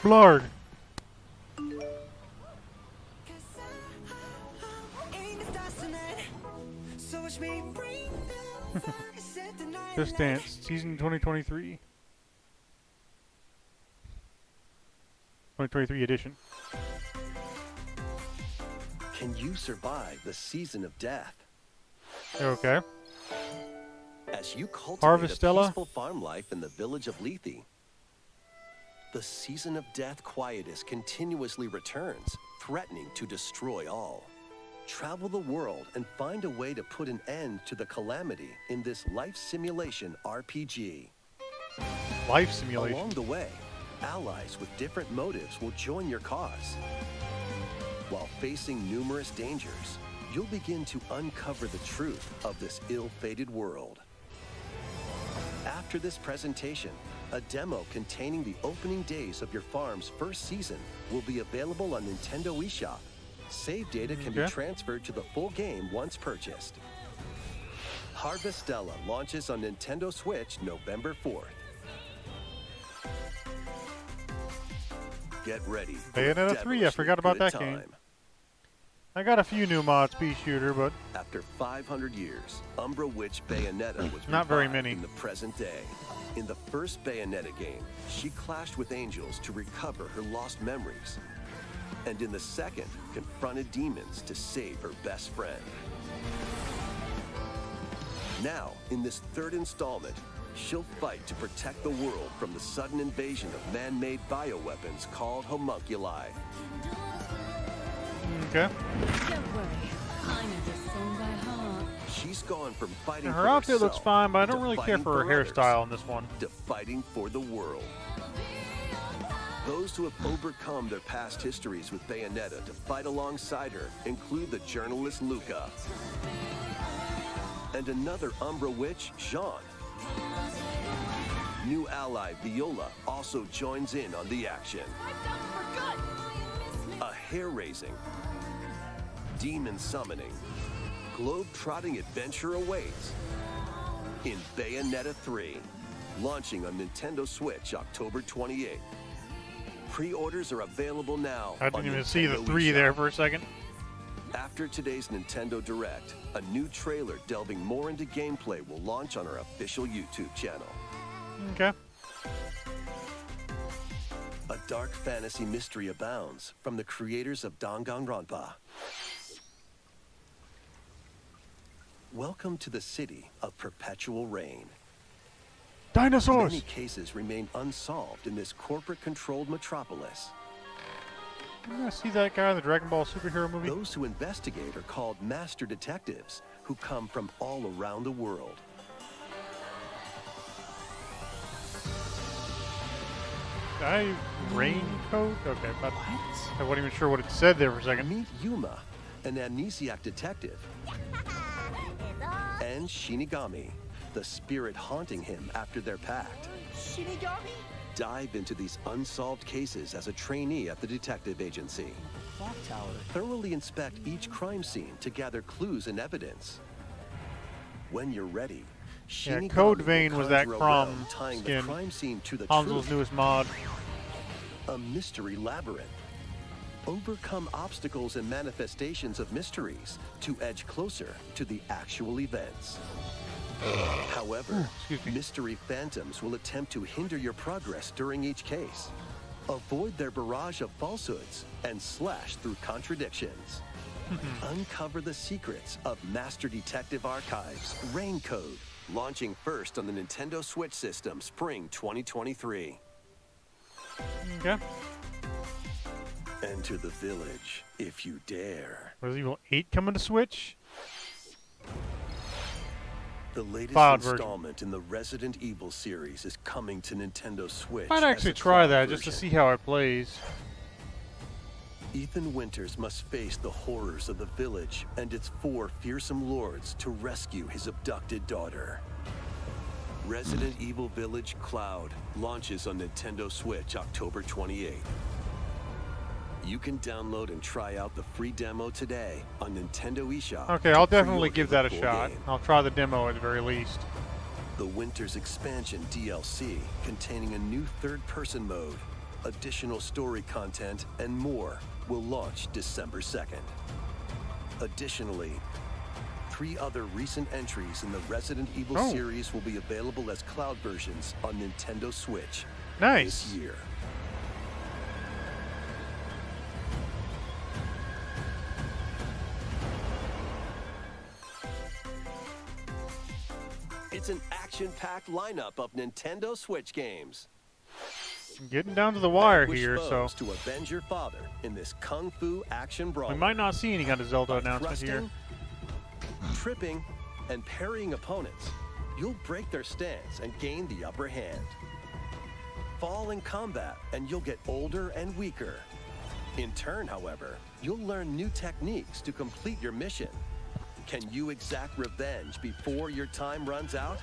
Blard. Just Dance, season 2023. 2023 edition. Can you survive the season of death? Okay. As you cultivate Harvestella. a peaceful farm life in the village of Lethe, the season of death quietus continuously returns, threatening to destroy all. Travel the world and find a way to put an end to the calamity in this life simulation RPG. Life simulation. Along the way, allies with different motives will join your cause. While facing numerous dangers, you'll begin to uncover the truth of this ill-fated world. After this presentation, a demo containing the opening days of your farm's first season will be available on Nintendo eShop. Save data can be transferred to the full game once purchased. Harvestella launches on Nintendo Switch November 4th. Get ready for Bayonetta 3, I forgot about that game. I got a few new mods, Pea Shooter, but after 500 years, Umbra Witch Bayonetta was not very revived many in the present day. In the first Bayonetta game, she clashed with angels to recover her lost memories. And in the second, confronted demons to save her best friend. Now, in this third installment, she'll fight to protect the world from the sudden invasion of man-made bioweapons called homunculi. Okay. Don't worry, I know this song by heart. She's gone from fighting her for outfit herself looks fine, but I don't to really care fighting for her others, hairstyle in this one. to fighting for the world. Those who have overcome their past histories with Bayonetta to fight alongside her include the journalist Luca and another Umbra witch, Jean. New ally Viola also joins in on the action. A hair-raising, demon summoning, globe-trotting adventure awaits in Bayonetta 3, launching on Nintendo Switch October 28th. Pre-orders are available now. I didn't on even see the Nintendo 3 eShop. there for a second. After today's Nintendo Direct, a new trailer delving more into gameplay will launch on our official YouTube channel. Okay. A dark fantasy mystery abounds from the creators of Danganronpa. Welcome to the city of perpetual rain. Dinosaurs! Many cases remain unsolved in this corporate-controlled metropolis. I see that guy in the Dragon Ball superhero movie. Those who investigate are called master detectives, who come from all around the world. Raincoat? Okay, but I wasn't even sure what it said there for a second. Meet Yuma, an amnesiac detective, and Shinigami, the spirit haunting him after their pact. Shinigami? Dive into these unsolved cases as a trainee at the detective agency. Clock tower. Thoroughly inspect each crime scene to gather clues and evidence. When you're ready, Yeah, Shinigami Code will Vein was that conjure a Crom realm tying skin. the crime scene to the Hanzo's truth. newest mod. A mystery labyrinth. Overcome obstacles and manifestations of mysteries to edge closer to the actual events. However, mystery phantoms will attempt to hinder your progress during each case. Avoid their barrage of falsehoods and slash through contradictions. Uncover the secrets of Master Detective Archives Rain Code, launching first on the Nintendo Switch system spring 2023. Okay. Enter the village if you dare. Resident Evil 8 coming to Switch? The latest Cloud version. installment in the Resident Evil series is coming to Nintendo Switch. Might as actually a try cloud that just to version. see how it plays. Ethan Winters must face the horrors of the village and its 4 fearsome lords to rescue his abducted daughter. Resident Evil Village Cloud launches on Nintendo Switch October 28th. You can download and try out the free demo today on Nintendo eShop. Okay, I'll definitely Pre-order give the that a full shot. game. I'll try the demo at the very least. The Winter's Expansion DLC, containing a new third-person mode, additional story content, and more, will launch December 2nd. Additionally, 3 other recent entries in the Resident Evil series will be available as cloud versions on Nintendo Switch this year. It's an action-packed lineup of Nintendo Switch games. Getting down to the wire Vanquish here, so foes to avenge your father in this kung fu action brawl. we might not see any kind of Zelda announcement here. Tripping, and parrying opponents, you'll break their stance and gain the upper hand. Fall in combat, and you'll get older and weaker. In turn, however, you'll learn new techniques to complete your mission. Can you exact revenge before your time runs out?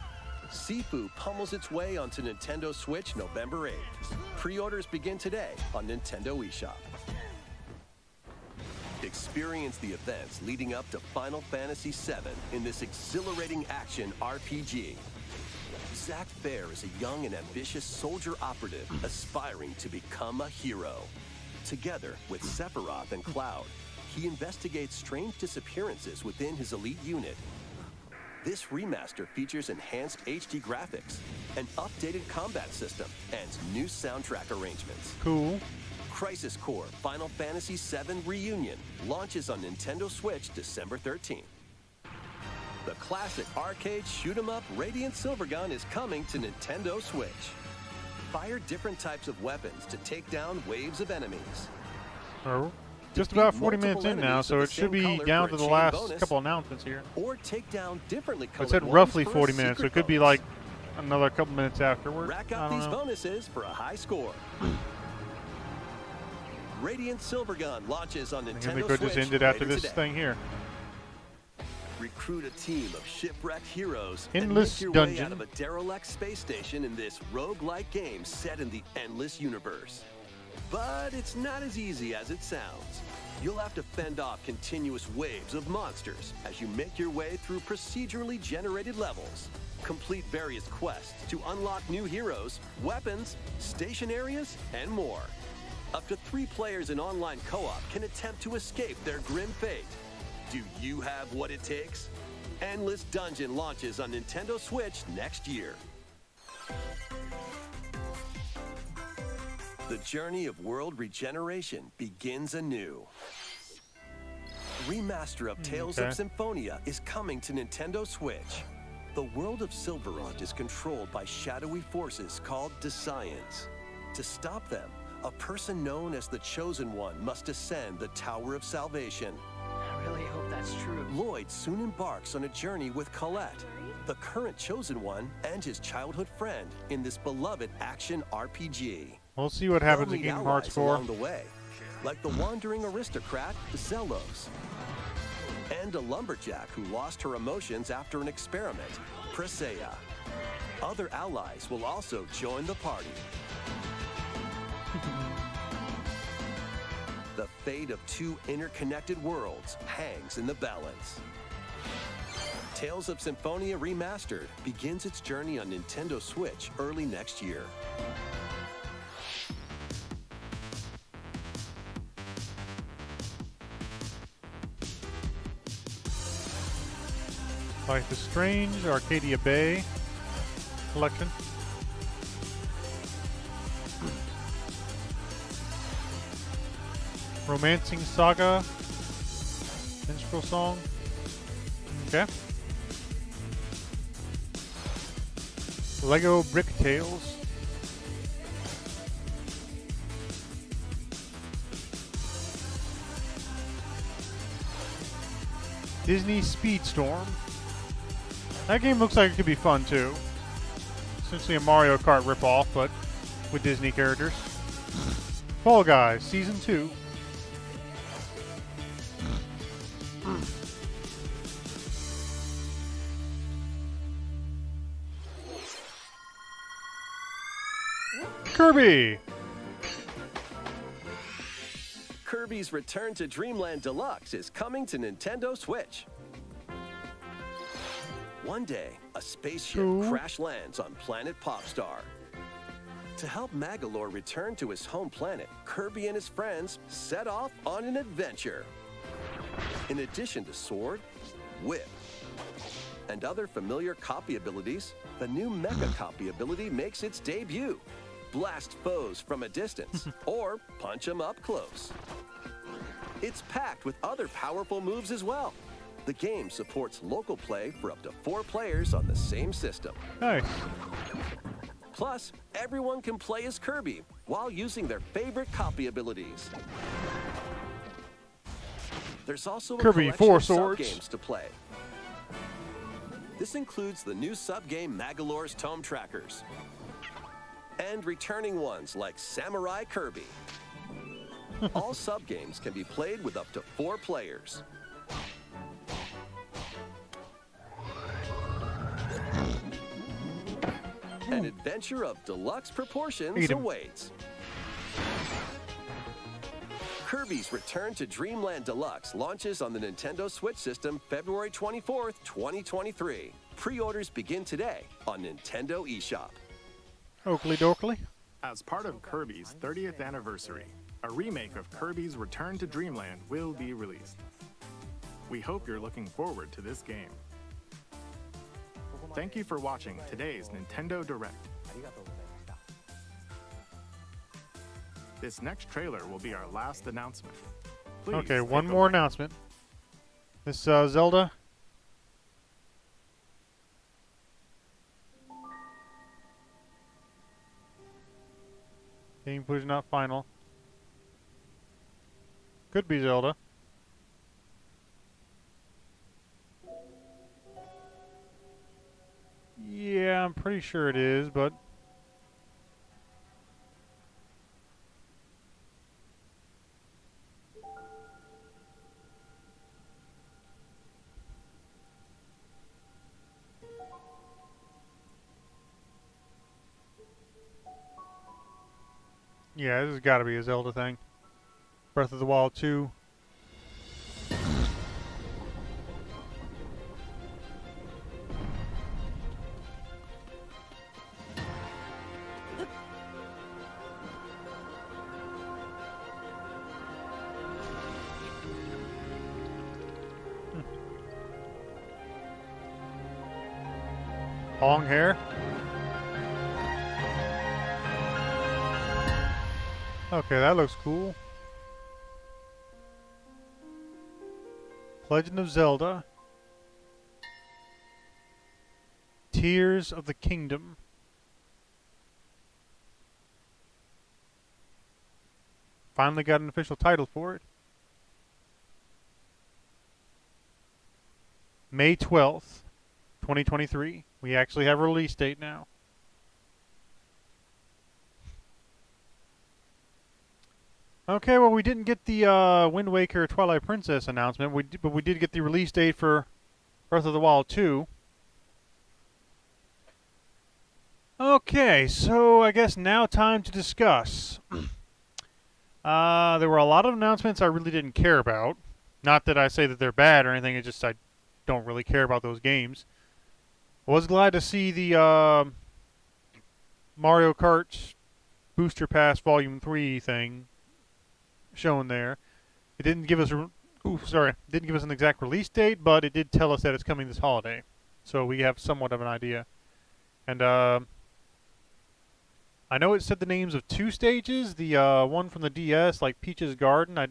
Sifu pummels its way onto Nintendo Switch November 8th. Pre-orders begin today on Nintendo eShop. Experience the events leading up to Final Fantasy VII in this exhilarating action RPG. Zack Fair is a young and ambitious soldier operative aspiring to become a hero. Together with Sephiroth and Cloud, he investigates strange disappearances within his elite unit. This remaster features enhanced HD graphics, an updated combat system, and new soundtrack arrangements. Cool. Crisis Core Final Fantasy VII Reunion launches on Nintendo Switch December 13th. The classic arcade shoot-'em-up Radiant Silvergun is coming to Nintendo Switch. Fire different types of weapons to take down waves of enemies. Oh, just about 40 minutes in now, so it should be down to the last couple announcements here. Or take down differently It colored said ones roughly for a 40 minutes, so secret it could be bonus. like another couple minutes afterward. Rack I up don't these know. bonuses for a high score. Radiant Silvergun launches on I think Nintendo they could Switch just end it after later this today. thing here. Recruit a team of shipwrecked heroes Endless and make your way dungeon. out of a derelict space station in this roguelike game set in the Endless Universe. But it's not as easy as it sounds. You'll have to fend off continuous waves of monsters as you make your way through procedurally generated levels. Complete various quests to unlock new heroes, weapons, station areas, and more. Up to 3 players in online co-op can attempt to escape their grim fate. Do you have what it takes? Endless Dungeon launches on Nintendo Switch next year. The journey of world regeneration begins anew. Remaster of Tales of Symphonia is coming to Nintendo Switch. The world of Silverrot is controlled by shadowy forces called Desians. To stop them, a person known as the Chosen One must ascend the Tower of Salvation. I really hope that's true. Lloyd soon embarks on a journey with Colette, the current Chosen One, and his childhood friend in this beloved action RPG. We'll see what happens They'll in meet Kingdom Hearts allies 4. along the way, like the wandering aristocrat Zelos, and a lumberjack who lost her emotions after an experiment, Presea. Other allies will also join the party. The fate of 2 interconnected worlds hangs in the balance. Tales of Symphonia Remastered begins its journey on Nintendo Switch early next year. Life is Strange, Arcadia Bay collection. Romancing Saga minstrel song. Okay. Lego Brick Tales. Disney Speedstorm. That game looks like it could be fun too. Essentially a Mario Kart ripoff, but with Disney characters. Fall Guys Season 2. Kirby! Kirby's Return to Dreamland Deluxe is coming to Nintendo Switch. One day, a spaceship crash lands on planet Popstar. To help Magolor return to his home planet, Kirby and his friends set off on an adventure. In addition to sword, whip, and other familiar copy abilities, the new Mecha Copy ability makes its debut. Blast foes from a distance, or punch them up close. It's packed with other powerful moves as well. The game supports local play for up to 4 players on the same system. Nice. Plus, everyone can play as Kirby while using their favorite copy abilities. There's also a Kirby collection 4 of swords sub-games to play. This includes the new sub-game Magolor's Tome Trackers, and returning ones like Samurai Kirby. All sub-games can be played with up to 4 players. An adventure of deluxe proportions awaits. Kirby's Return to Dreamland Deluxe launches on the Nintendo Switch system February 24th, 2023. Pre-orders begin today on Nintendo eShop. Oakley dokley. As part of Kirby's 30th anniversary, a remake of Kirby's Return to Dreamland will be released. We hope you're looking forward to this game. Thank you for watching today's Nintendo Direct. This next trailer will be our last announcement. Please Okay, take one a more look. announcement. This Zelda. Game footage not final. Could be Zelda. Yeah, I'm pretty sure it is, but yeah, this has got to be a Zelda thing. Breath of the Wild 2. Long hair. Okay, that looks cool. Legend of Zelda. Tears of the Kingdom. Finally got an official title for it. May 12th, 2023. We actually have a release date now. Okay, well, we didn't get the Wind Waker Twilight Princess announcement, but we did get the release date for Breath of the Wild 2. Okay, so I guess now time to discuss. There were a lot of announcements I really didn't care about. Not that I say that they're bad or anything, it's just I don't really care about those games. I was glad to see the Mario Kart Booster Pass Volume 3 thing shown there. It didn't give us didn't give us an exact release date, but it did tell us that it's coming this holiday. So we have somewhat of an idea. And I know it said the names of 2 stages. The one from the DS, like Peach's Garden, I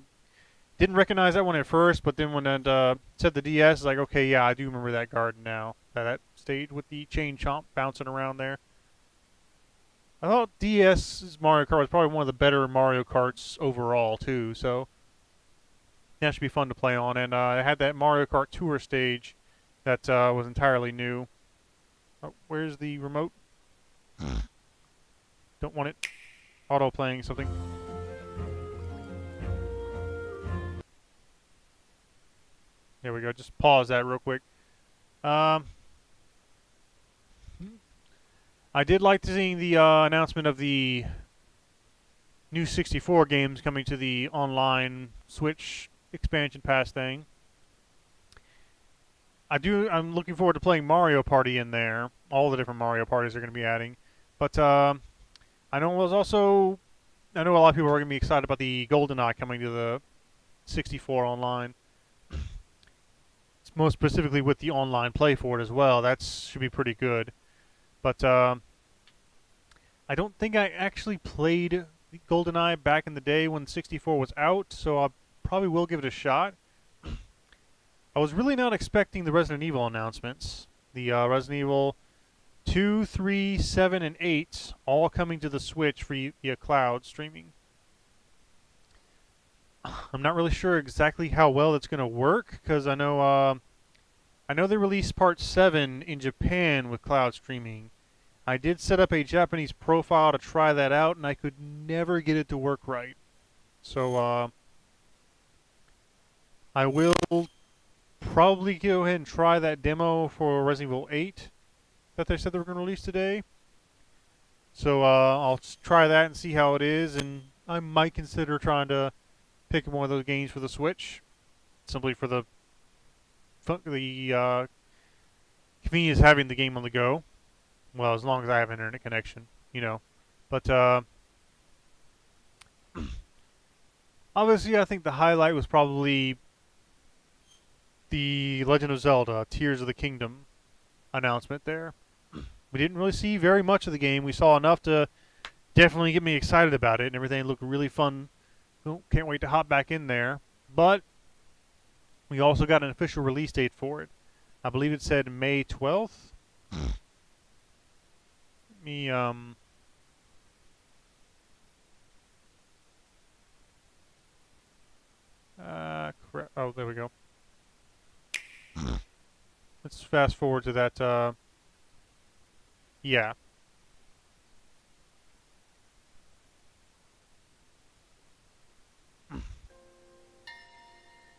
didn't recognize that one at first, but then when it said the DS, it's like, okay, yeah, I do remember that garden now. That stage with the chain chomp bouncing around there. I thought DS's Mario Kart was probably one of the better Mario Karts overall, too, so that should be fun to play on. And I had that Mario Kart Tour stage that was entirely new. Oh, where's the remote? Don't want it auto-playing something. There we go. Just pause that real quick. I did like seeing the announcement of the new 64 games coming to the online Switch expansion pass thing. I'm looking forward to playing Mario Party in there. All the different Mario Parties they're going to be adding. But I know a lot of people are going to be excited about the Goldeneye coming to the 64 online. It's most specifically with the online play for it as well. That should be pretty good. But I don't think I actually played Goldeneye back in the day when 64 was out, so I probably will give it a shot. I was really not expecting the Resident Evil announcements. The Resident Evil 2, 3, 7, and 8 all coming to the Switch via cloud streaming. I'm not really sure exactly how well that's going to work, because I know they released Part 7 in Japan with cloud streaming. I did set up a Japanese profile to try that out, and I could never get it to work right. So I will probably go ahead and try that demo for Resident Evil 8 that they said they were going to release today. So I'll try that and see how it is, and I might consider trying to pick one of those games for the Switch, simply for the convenience of having the game on the go. Well, as long as I have an internet connection, you know. But obviously, I think the highlight was probably the Legend of Zelda Tears of the Kingdom announcement there. We didn't really see very much of the game. We saw enough to definitely get me excited about it, and everything looked really fun. Can't wait to hop back in there. But we also got an official release date for it. I believe it said May 12th. Oh, there we go. Let's fast forward to that. Yeah.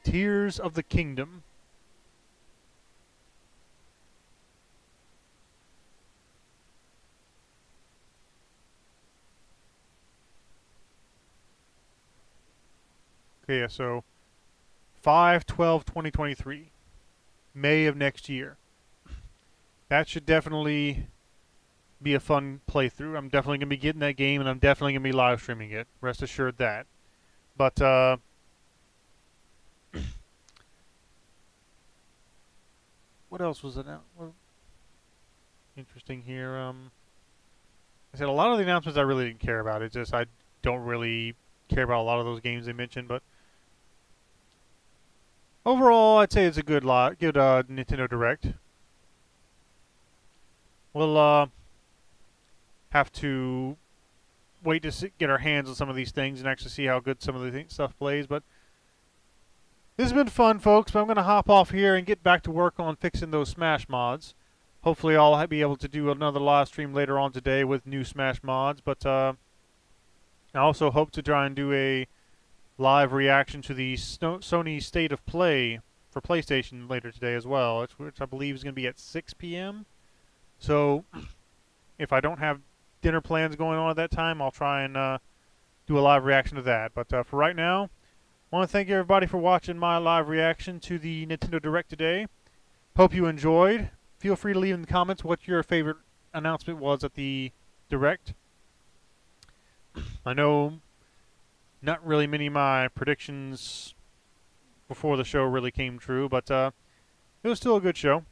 Tears of the Kingdom. Okay, yeah, so 5/12/2023, May of next year. That should definitely be a fun playthrough. I'm definitely going to be getting that game, and I'm definitely going to be live streaming it. Rest assured that. But what else was it? Interesting here. I said a lot of the announcements I really didn't care about. It's just I don't really care about a lot of those games they mentioned, but overall, I'd say it's a good Nintendo Direct. We'll have to wait to get our hands on some of these things and actually see how good some of the stuff plays. But this has been fun, folks. But I'm going to hop off here and get back to work on fixing those Smash mods. Hopefully, I'll be able to do another live stream later on today with new Smash mods. But I also hope to try and do a live reaction to the Sony State of Play for PlayStation later today as well, which I believe is going to be at 6 p.m. So if I don't have dinner plans going on at that time, I'll try and do a live reaction to that. But for right now, I want to thank everybody for watching my live reaction to the Nintendo Direct today. Hope you enjoyed. Feel free to leave in the comments what your favorite announcement was at the Direct. I know not really many of my predictions before the show really came true, but it was still a good show.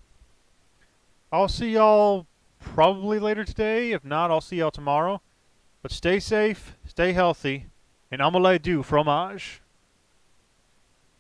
I'll see y'all probably later today. If not, I'll see y'all tomorrow. But stay safe, stay healthy, and omelette du fromage.